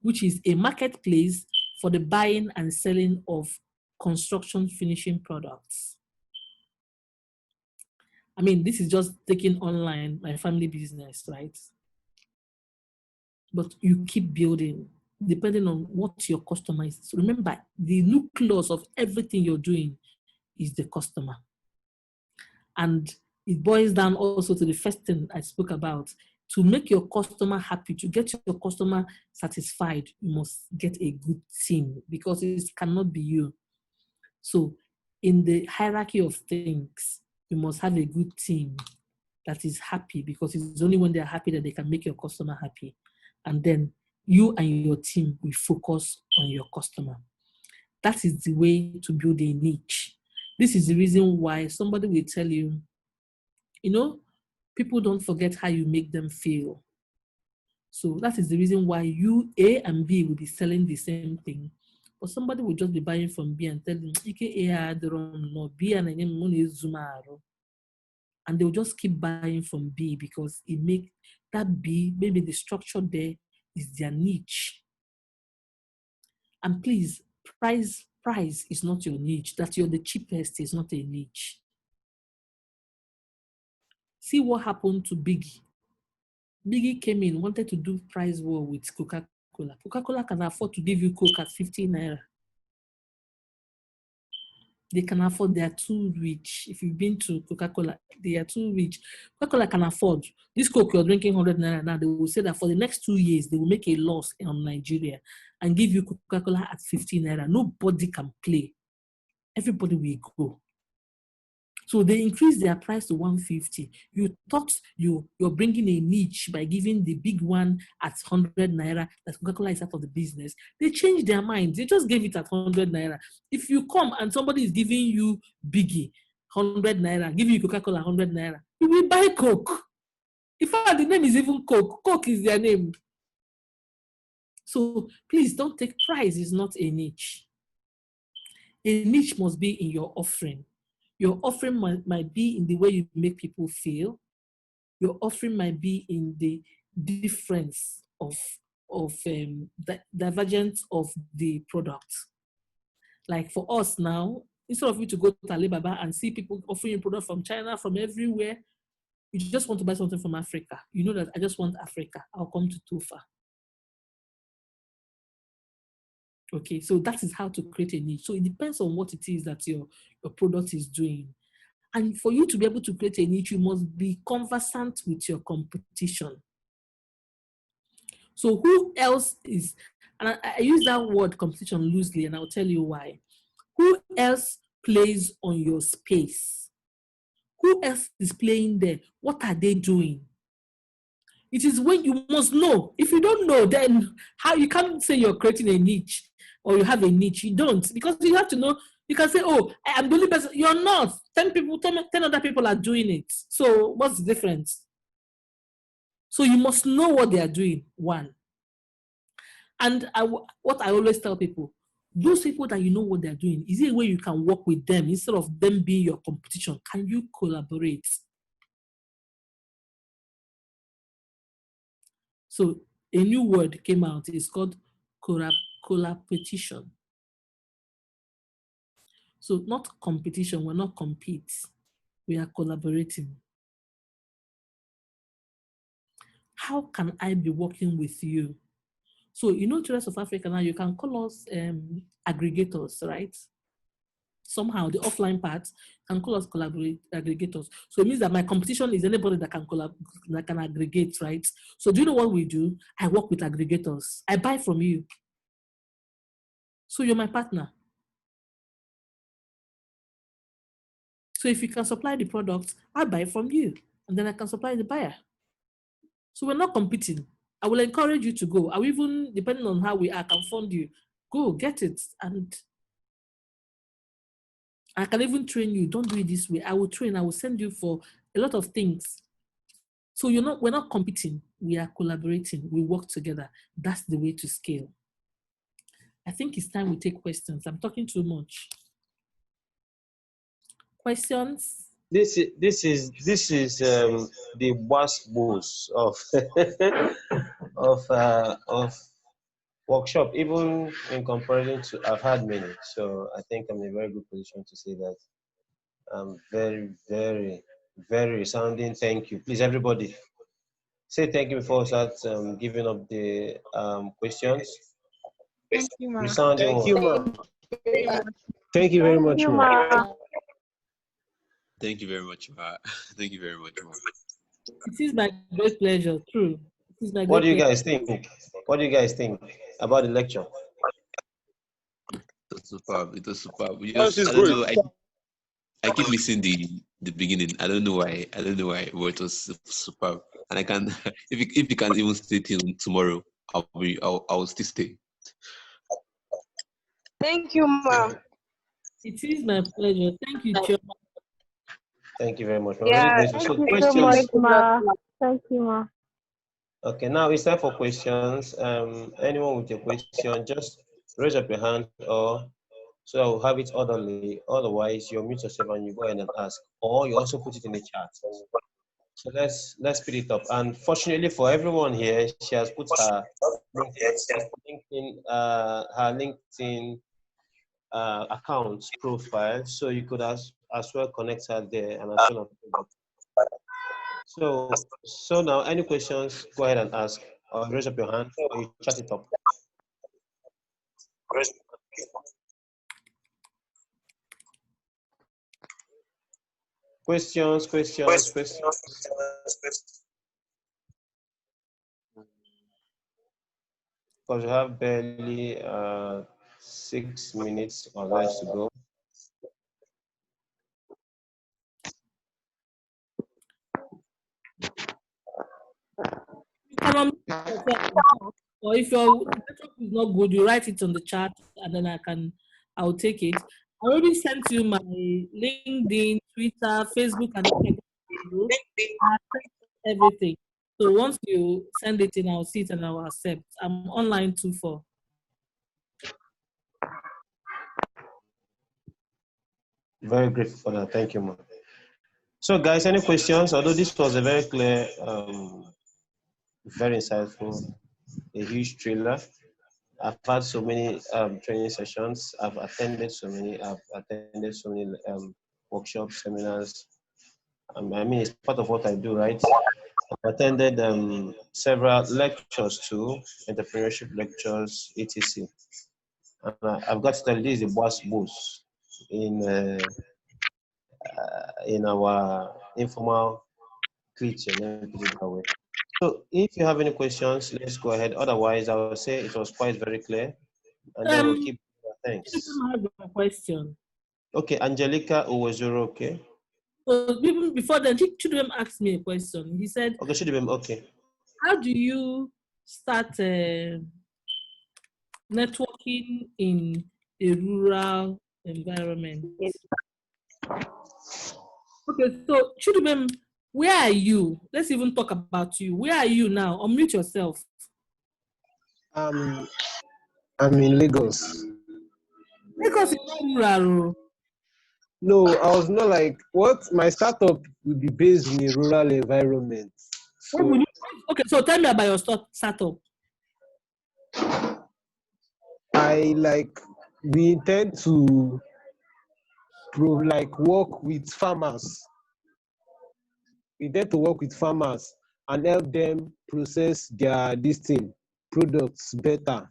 which is a marketplace for the buying and selling of construction finishing products. I mean, this is just taking online my family business, right? But you keep building depending on what your customer is. So remember, the nucleus of everything you're doing is the customer. And it boils down also to the first thing I spoke about. To make your customer happy, to get your customer satisfied, you must get a good team, because it cannot be you. So in the hierarchy of things, you must have a good team that is happy, because it's only when they're happy that they can make your customer happy. And then you and your team will focus on your customer. That is the way to build a niche. This is the reason why somebody will tell you, you know, people don't forget how you make them feel. So that is the reason why you, A and B, will be selling the same thing. But somebody will just be buying from B and tell them, B and they'll just keep buying from B, because it makes that B, maybe the structure there is their niche. And please, price is not your niche. That you're the cheapest is not a niche. See what happened to Biggie. Biggie came in, wanted to do price war with Coca-Cola. Coca-Cola can afford to give you Coke at 15 naira. They can afford, they are too rich. If you've been to Coca-Cola, they are too rich. Coca-Cola can afford. This Coke you're drinking 100 naira now, they will say that for the next 2 years, they will make a loss on Nigeria and give you Coca-Cola at 15 naira. Nobody can play. Everybody will go. So they increase their price to 150. You thought you're bringing a niche by giving the big one at 100 naira, that Coca-Cola is out of the business. They changed their minds. They just gave it at 100 naira. If you come and somebody is giving you Biggie 100 naira, giving you Coca-Cola 100 naira, you will buy Coke. In fact, the name is even Coke. Coke is their name. So please don't take price is not a niche. A niche must be in your offering. Your offering might be in the way you make people feel. Your offering might be in the difference of the divergence of the product. Like for us now, instead of you to go to Alibaba and see people offering product from China, from everywhere, you just want to buy something from Africa. You know that I just want Africa. I'll come to TOFA. Okay, so that is how to create a niche. So it depends on what it is that your product is doing. And for you to be able to create a niche, you must be conversant with your competition. So who else is, and I use that word competition loosely, and I'll tell you why. Who else plays on your space? Who else is playing there? What are they doing? It is when you must know. If you don't know, then how you can't say you're creating a niche or you have a niche. You don't, because you have to know. You can say, oh, I'm the only person. You're not. 10 other people are doing it. So what's the difference? So you must know what they are doing, one. And what I always tell people, those people that you know what they're doing, is it a way you can work with them instead of them being your competition? Can you collaborate? So a new word came out. It's called collaboration. So not competition, we're not compete. We are collaborating. How can I be working with you? So, you know, to the rest of Africa now, you can call us aggregators, right? Somehow, the offline part can call us aggregators. So it means that my competition is anybody that can aggregate, right? So do you know what we do? I work with aggregators. I buy from you. So you're my partner. So if you can supply the product, I buy from you, and then I can supply the buyer. So we're not competing. I will encourage you to go. I will even, depending on how we are, can fund you. Go, get it. And I can even train you. Don't do it this way. I will train. I will send you for a lot of things. So we're not competing. We are collaborating. We work together. That's the way to scale. I think it's time we take questions. I'm talking too much. questions? This is the worst boss of of workshop, even in comparison to I've had many. So I think I'm in a very good position to say that I'm very, very, very resounding thank you. Please, everybody, say thank you before we start giving up the questions. Thank you, ma. Resounding Thank one. you, ma'am. Thank you very much, You, ma'am. ma. Thank you very much, Ma. Thank you very much, Ma. It is my great pleasure, true. It is my What great do you pleasure. guys think? What do you guys think about the lecture? It was superb. It was superb. We This just, is I don't great. know. I keep missing the beginning. I don't know why. I don't know why, but it was superb. And I can, if you can even stay till tomorrow, I'll still stay. Thank you, ma. It is my pleasure. Thank you, Chair. Thank you very much. We're really Yeah, grateful. thank So you so questions. much, ma. Thank you, ma. Okay, now it's time for questions. Anyone with a question, just raise up your hand, or so I'll have it orderly. Otherwise, you mute yourself and you go ahead and ask, or you also put it in the chat. So let's speed it up. And fortunately for everyone here, she has put her LinkedIn account profile, so you could as well connect her there and as well. So now, any questions? Go ahead and ask, or raise up your hand, or you chat it up. Questions. Because we have barely 6 minutes or less to go. Or if your network is not good, you write it on the chat and then I'll take it. I already sent you my LinkedIn, Twitter, Facebook, and everything. So once you send it in, I'll see it and I'll accept. I'm online 24. Very grateful for that. Thank you, ma'am. So, guys, any questions? Although this was a very clear, very insightful, a huge trailer. I've had so many training sessions. I've attended so many workshops, seminars. I mean, it's part of what I do, right? I've attended several lectures too, entrepreneurship lectures, etc. And I've got to tell you, this is the boss boost in our informal kitchen. Let me put it that way. So if you have any questions, let's go ahead. Otherwise, I will say it was quite very clear. And then we'll keep thanks. I have a question. Okay, Angelica Uwezuru, okay. So even before then, Chidwem asked me a question. He said, okay, Chidwem, okay. How do you start networking in a rural environment? Okay, so Chidwem, where are you? Let's even talk about you. Where are you now? Unmute yourself. I'm in Lagos. Lagos is not rural. No, I was not like, what? My startup will be based in a rural environment. So, okay, so tell me about your startup. We intend to work with farmers. We intend to work with farmers and help them process their products better.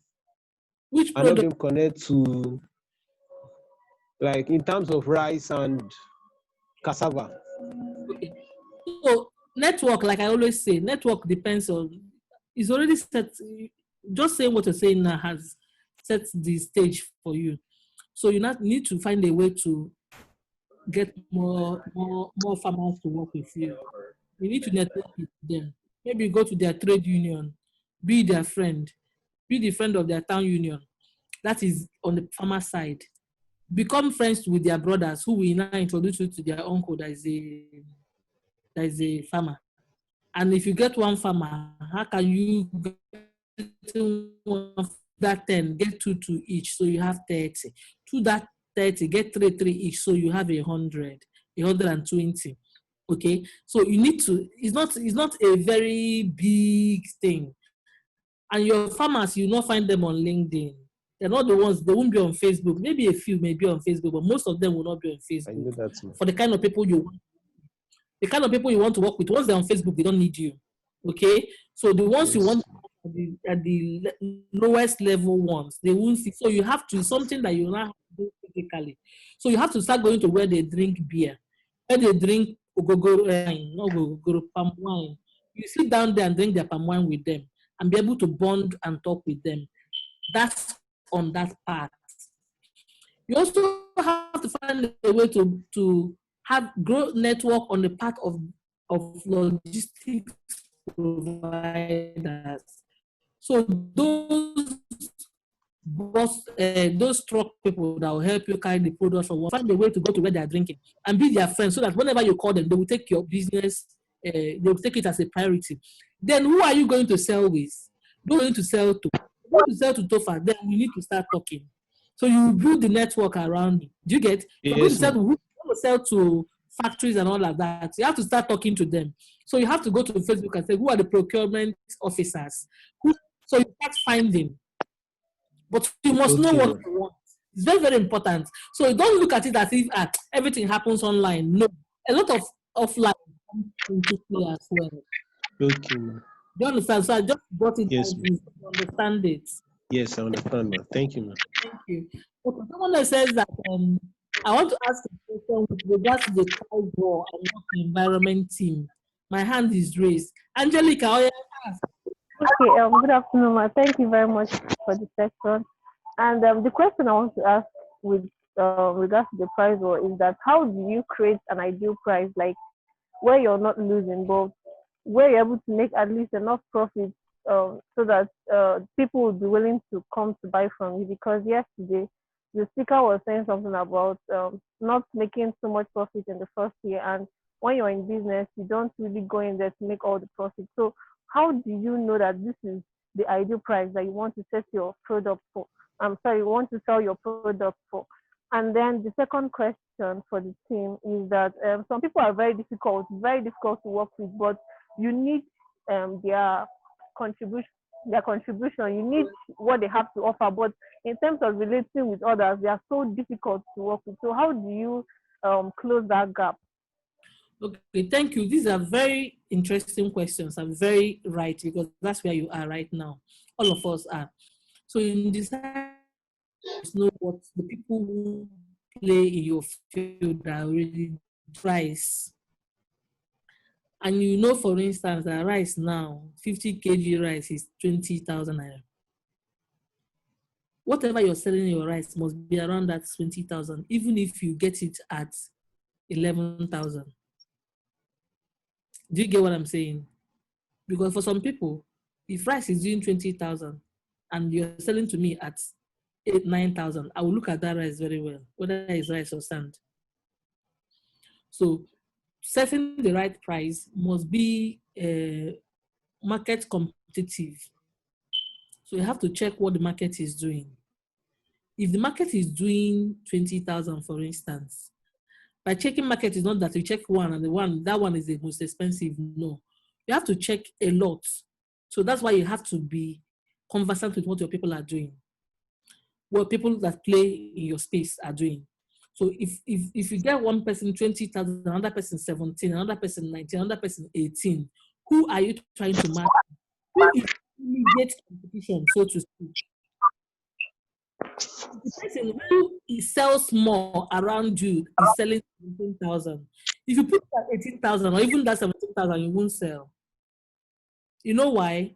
Which and product? help them connect to, like, in terms of rice and cassava. Okay. So network, like I always say, network depends on, it's already set. Just saying what you're saying now has set the stage for you. So you need to find a way to get more farmers to work with you. You need to network with them. Maybe go to their trade union, be their friend, be the friend of their town union. That is on the farmer side. Become friends with their brothers who will now introduce you to their uncle that is a farmer. And if you get one farmer, how can you get that 10, get 2 each, so you have 30. To that 30, get 3 each, so you have 100. 120. Okay, so you need to. It's not a very big thing, and your farmers, you not find them on LinkedIn. They're not the ones. They won't be on Facebook. Maybe a few may be on Facebook, but most of them will not be on I know Facebook. that, man. For the kind of people you want to work with, once they're on Facebook, they don't need you. Okay, so the ones you Yes. want at the lowest level ones, they won't see. So you have to something that you now have to do physically. So you have to start going to where they drink beer, where they drink ogogoro wine, not ogogoro, palm wine. You sit down there and drink their palm wine with them and be able to bond and talk with them. That's on that part. You also have to find a way to have grow network on the part of logistics providers. So those truck people that will help you carry the products from one, find a way to go to where they are drinking and be their friends so that whenever you call them, they will take your business, they will take it as a priority. Then who are you going to sell with? Who are you going to sell to? If you want to sell to Tofa, then we need to start talking. So you build the network around it. Do you get? Yes, So who to sell to factories and all of that? You have to start talking to them. So you have to go to Facebook and say, who are the procurement officers? So you start finding. But you must know what you want. It's very, very important. So don't look at it as if everything happens online. No. A lot of offline comes into play as well. Okay, man. Do you understand? So I just brought it Yes, down to understand it. Yes, I understand, man. Thank you, man. Thank you. Okay, someone that says that I want to ask a question with regards to the prize war and not the environment team. My hand is raised. Angelica, ask. Okay, good afternoon, ma. Thank you very much for the session. And the question I want to ask with regards to the prize war is that how do you create an ideal price, like where you're not losing, but where you're able to make at least enough profit so that people will be willing to come to buy from you? Because yesterday the speaker was saying something about not making so much profit in the first year, and when you're in business, you don't really go in there to make all the profit. So how do you know that this is the ideal price that you want to set your product for? You want to sell your product for. And then the second question for the team is that some people are very difficult to work with, but you need their contribution. You need what they have to offer, but in terms of relating with others, they are so difficult to work with. So how do you close that gap? Okay, thank you. These are very interesting questions. I'm very right, because that's where you are right now. All of us are. So in design, know what the people who play in your field are already price. And you know, for instance, that rice now, 50 kg rice is 20,000 naira. Whatever you're selling your rice must be around that 20,000, even if you get it at 11,000. Do you get what I'm saying? Because for some people, if rice is doing 20,000 and you're selling to me at 9,000, I will look at that rice very well, whether it's rice or sand. So setting the right price must be market competitive. So you have to check what the market is doing. If the market is doing 20,000, for instance, by checking market is not that you check one and that one is the most expensive. No, you have to check a lot. So that's why you have to be conversant with what your people are doing, what people that play in your space are doing. So if you get one person 20,000, another person 17, another person 19, another person 18, who are you trying to match? Who is immediate competition, so to speak? The person who sells more around you is selling 17,000. If you put that 18,000 or even that 17,000, you won't sell. You know why?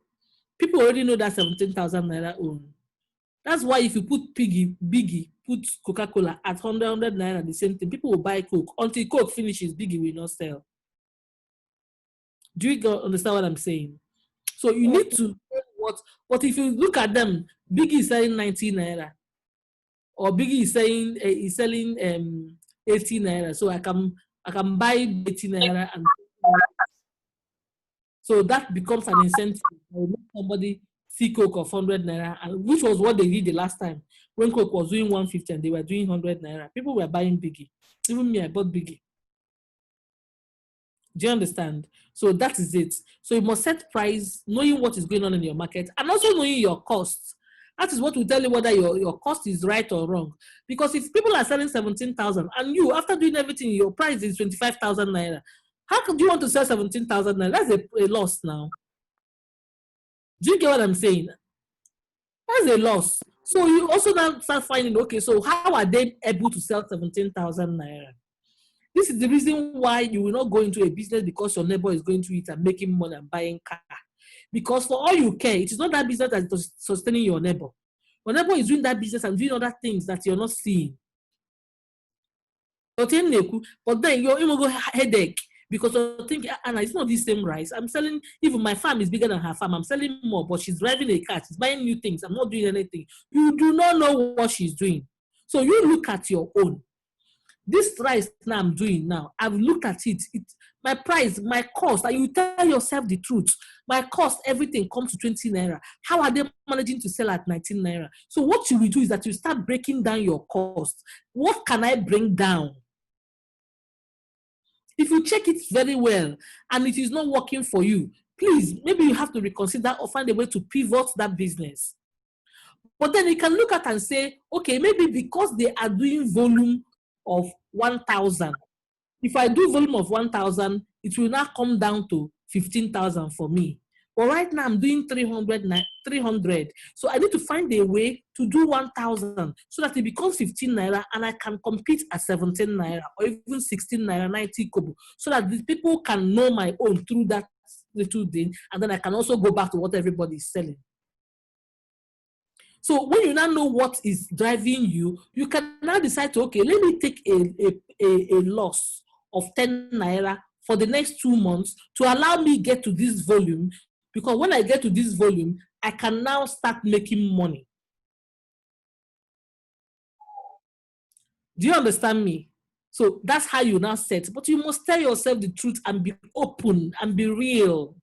People already know that 17,000 naira own. That's why if you put Biggie, put Coca-Cola at 100 naira, the same thing, people will buy Coke. Until Coke finishes, Biggie will not sell. Do you understand what I'm saying? So you need to know but if you look at them, Biggie is selling 19 naira. Or Biggie is saying he's selling 18 naira, so I can buy 18 naira, and so that becomes an incentive. Somebody see Coke of 100 naira, and which was what they did the last time when Coke was doing 150 and they were doing 100 naira. People were buying Biggie. Even me, I bought Biggie. Do you understand? So that is it. So you must set price, knowing what is going on in your market, and also knowing your costs. That is what will tell you whether your cost is right or wrong. Because if people are selling 17,000 and you, after doing everything, your price is 25,000 naira, how could you want to sell 17,000 naira? That's a loss now. Do you get what I'm saying? That's a loss. So you also now start finding, okay, so how are they able to sell 17,000 naira? This is the reason why you will not go into a business because your neighbor is going to it and making money and buying car. Because for all you care, it is not that business that is sustaining your neighbor. Your neighbor is doing that business and doing other things that you're not seeing. But then you're going to headache because you're thinking, Anna, it's not the same rice. I'm selling, even my farm is bigger than her farm. I'm selling more, but she's driving a car. She's buying new things. I'm not doing anything. You do not know what she's doing. So you look at your own. This rice now I'm doing now, I've looked at it. My price, my cost, and you tell yourself the truth. My cost, everything comes to 20 naira. How are they managing to sell at 19 naira? So what you will do is that you start breaking down your cost. What can I bring down? If you check it very well and it is not working for you, please, maybe you have to reconsider or find a way to pivot that business. But then you can look at and say, okay, maybe because they are doing volume of 1,000. If I do volume of 1,000, it will now come down to 15,000 for me. But right now I'm doing 300. So I need to find a way to do 1,000 so that it becomes 15 naira and I can compete at 17 naira or even 16 naira, 90 kobo, so that the people can know my own through that little thing, and then I can also go back to what everybody is selling. So when you now know what is driving you, you can now decide to, okay, let me take a loss of 10 naira for the next 2 months to allow me get to this volume, because when I get to this volume, I can now start making money. Do you understand me? So that's how you now set. But you must tell yourself the truth and be open and be real.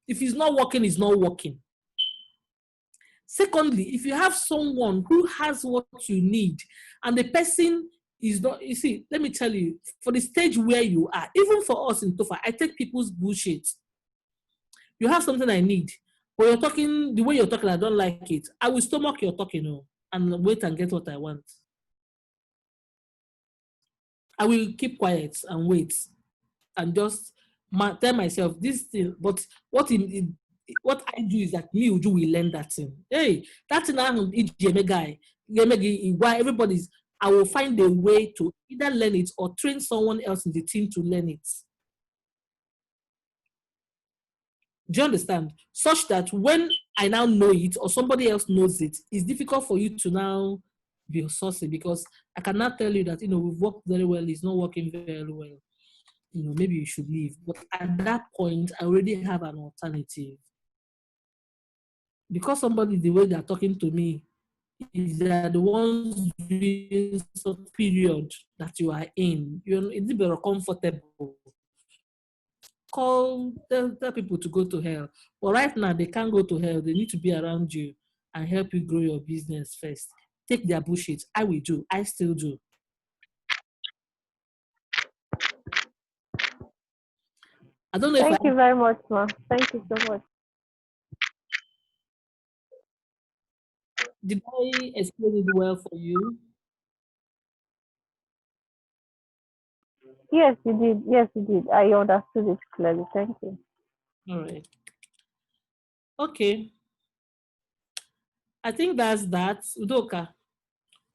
If it's not working, it's not working. Secondly, if you have someone who has what you need and the person is not, you see, let me tell you, for the stage where you are, even for us in Tofa, I take people's bullshit. You have something I need, but you're talking, the way you're talking, I don't like it. I will stomach your talking and wait and get what I want. I will keep quiet and wait and just tell myself this thing, but what I do is that me, Uju, will learn that thing. Hey, that thing why everybody's, I will find a way to either learn it or train someone else in the team to learn it. Do you understand? Such that when I now know it or somebody else knows it, it's difficult for you to now be saucy, because I cannot tell you that, we've worked very well, it's not working very well. Maybe you should leave. But at that point, I already have an alternative. Because somebody, the way they're talking to me, is that the ones during some period that you are in, it's very comfortable. Tell people to go to hell. But right now, they can't go to hell. They need to be around you and help you grow your business first. Take their bullshit. I will do. I still do. I don't know. Thank you very much, ma. Thank you so much. Did I explain it well for you? Yes, you did. Yes, you did. I understood it clearly. Thank you. All right. Okay. I think that's that. Udoka,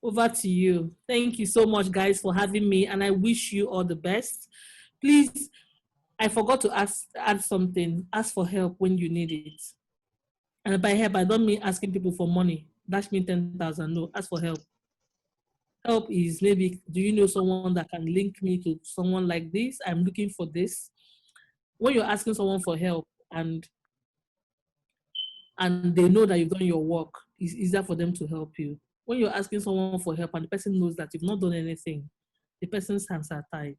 over to you. Thank you so much, guys, for having me, and I wish you all the best. Please, I forgot to add something. Ask for help when you need it. And by help, I don't mean asking people for money. Dash me 10,000. No, ask for help. Help is maybe, do you know someone that can link me to someone like this? I'm looking for this. When you're asking someone for help and they know that you've done your work, it's easier for them to help you. When you're asking someone for help and the person knows that you've not done anything, the person's hands are tied.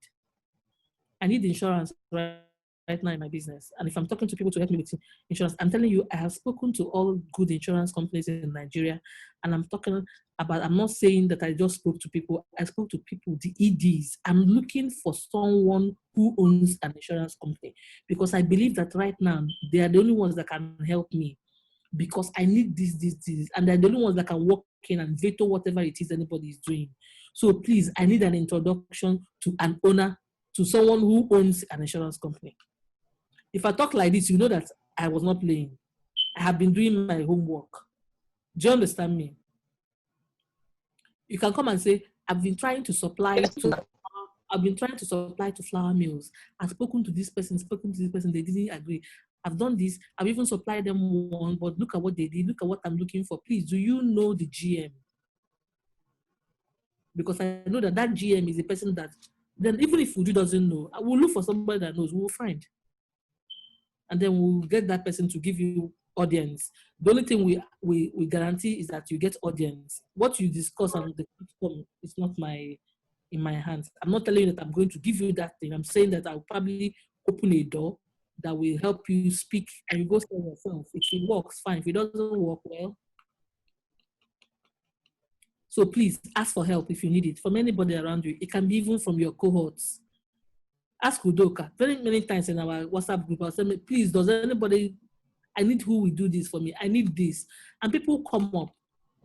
I need insurance right right now in my business. And if I'm talking to people to help me with insurance, I'm telling you, I have spoken to all good insurance companies in Nigeria. And I'm talking about, I'm not saying that I just spoke to people. I spoke to people, the EDs. I'm looking for someone who owns an insurance company because I believe that right now, they are the only ones that can help me because I need this. And they're the only ones that can walk in and veto whatever it is anybody is doing. So please, I need an introduction to an owner, to someone who owns an insurance company. If I talk like this, you know that I was not playing. I have been doing my homework. Do you understand me? You can come and say, I've been trying to supply to flour mills. I've spoken to this person, they didn't agree. I've done this, I've even supplied them one, but look at what they did, look at what I'm looking for. Please, do you know the GM? Because I know that GM is a person that, then even if Uju doesn't know, I will look for somebody that knows, we will find. And then we'll get that person to give you audience. The only thing we guarantee is that you get audience. What you discuss on the platform is not in my hands. I'm not telling you that I'm going to give you that thing. I'm saying that I'll probably open a door that will help you speak and you go sell yourself. If it works, fine. If it doesn't work, well. So please ask for help if you need it from anybody around you. It can be even from your cohorts. Ask Udoka. Very many times in our WhatsApp group, I'll say, please, does anybody, I need who will do this for me. I need this. And people come up.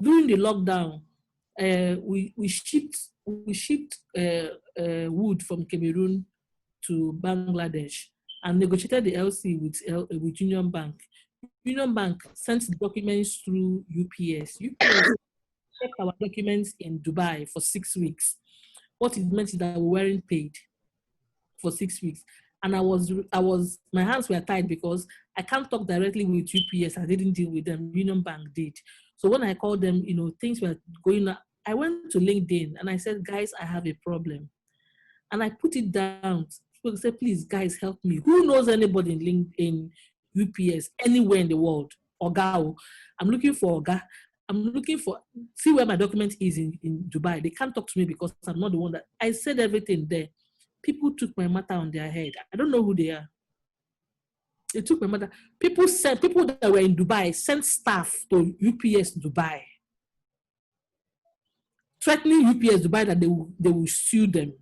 During the lockdown, we shipped wood from Cameroon to Bangladesh and negotiated the LC with Union Bank. Union Bank sent the documents through UPS. UPS kept our documents in Dubai for 6 weeks. What it meant is that we weren't paid for 6 weeks. And my hands were tied because I can't talk directly with UPS. I didn't deal with them. Union Bank did. So when I called them, things were going on. I went to LinkedIn and I said, guys, I have a problem. And I put it down. People said, please, guys, help me. Who knows anybody in UPS anywhere in the world? Oga. I'm looking for Oga. I'm looking for, see where my document is in Dubai. They can't talk to me because I'm not the one that, I said everything there. People took my matter on their head. I don't know who they are. They took my matter. People that were in Dubai sent staff to UPS Dubai, threatening UPS Dubai that they will sue them.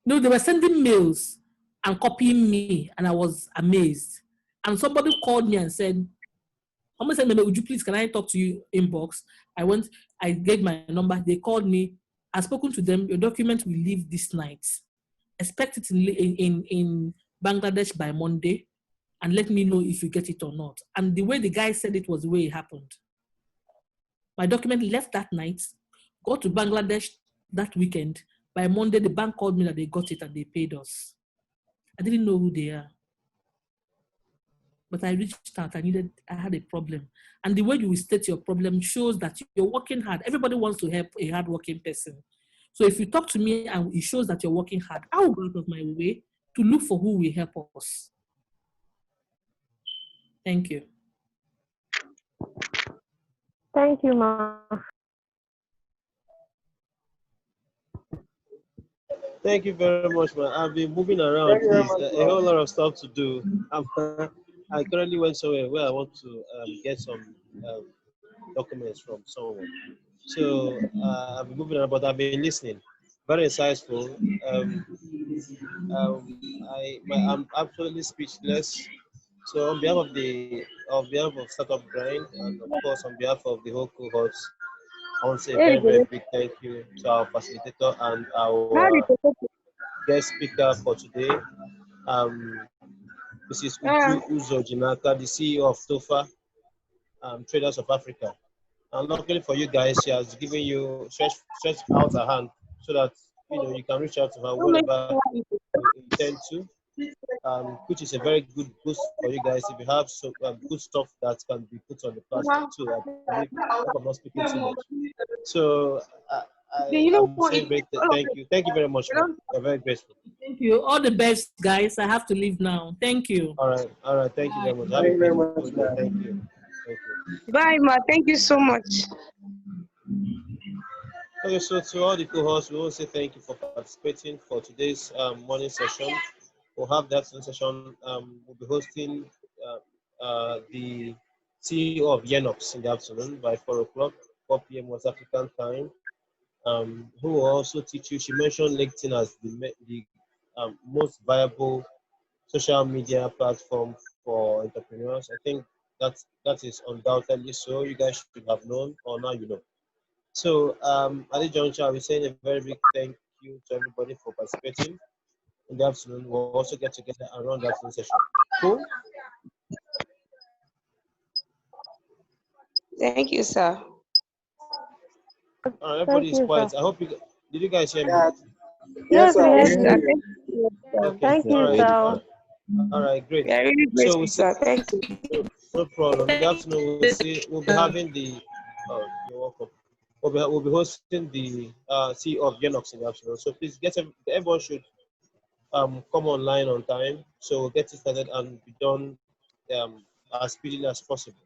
No, they were sending mails and copying me, and I was amazed. And somebody called me and said, "Someone said, would you please, can I talk to you inbox?" I gave my number. They called me. I've spoken to them. Your document will leave this night. Expect it in Bangladesh by Monday, and let me know if you get it or not. And the way the guy said it was the way it happened. My document left that night, got to Bangladesh that weekend. By Monday, the bank called me that they got it and they paid us. I didn't know who they are. But I reached out, I had a problem. And the way you will state your problem shows that you're working hard. Everybody wants to help a hardworking person. So if you talk to me and it shows that you're working hard, I will go out of my way to look for who will help us. Thank you. Thank you, Ma. Thank you very much, man. I've been moving around. Please, a whole lot of stuff to do. I currently went somewhere where I want to get some documents from someone. So I've been moving around, but I've been listening. Very insightful. I'm absolutely speechless. So on behalf of Startup Grind, and of course on behalf of the whole cohorts, I want to say a very, very big thank you to our facilitator and our guest speaker for today. This is Uju Uzo-Ojinnaka, the CEO of TOFA Traders of Africa. And luckily for you guys, she has given you stretched out her hand so that you can reach out to her whenever you intend to. Which is a very good boost for you guys if you have some good stuff that can be put on the platform too. I believe I'm not speaking too much. So I'm saying great. Thank you very much. I'm very grateful. Thank you. All the best, guys. I have to leave now. Thank you. All right. Thank you very much. Thank you very much. Thank you. Bye, Ma. Thank you so much. Okay, so to all the co-hosts, we want to say thank you for participating for today's morning session. we'll have that session. We'll be hosting the CEO of Yenox in the afternoon by 4 o'clock, 4 p.m. West African time. Who will also teach you. She mentioned LinkedIn as the most viable social media platform for entrepreneurs. I think that is undoubtedly so. You guys should have known, or now you know. So at this juncture, I will say a very big thank you to everybody for participating in the afternoon. We'll also get together and run the afternoon session. Cool. Thank you, sir. Everybody is quiet. I hope you did. You guys hear me? Yes, we Yes, heard sir. you. Okay. Thank you, All right. sir. All right. Great. We are really So grateful, we see. sir. Thank you. No problem. In the afternoon, we'll be having the. You're welcome. We'll be hosting the CEO of Genox in the afternoon. So please everyone should come online on time. So we'll get it started and be done as speedily as possible.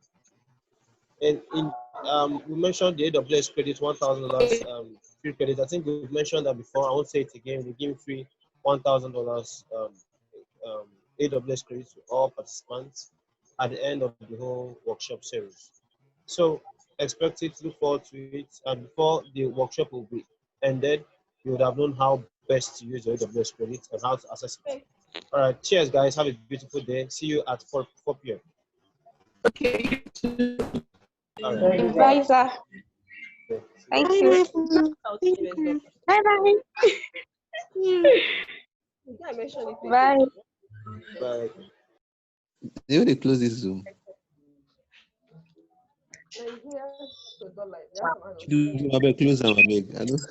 And we mentioned the AWS credit, $1,000 free credit. I think we've mentioned that before. I won't say it again. We give free $1,000 AWS credit to all participants at the end of the whole workshop series. So expect it, look forward to it, and before the workshop will be ended, you would have known how best to use the AWS credit and how to access it. All right, cheers, guys. Have a beautiful day. See you at 4 p.m. Okay. All right. Bye, sir. Okay. Thank you. Bye bye. Bye. Bye. They will close this Zoom. I beg, close them, I beg. I don't.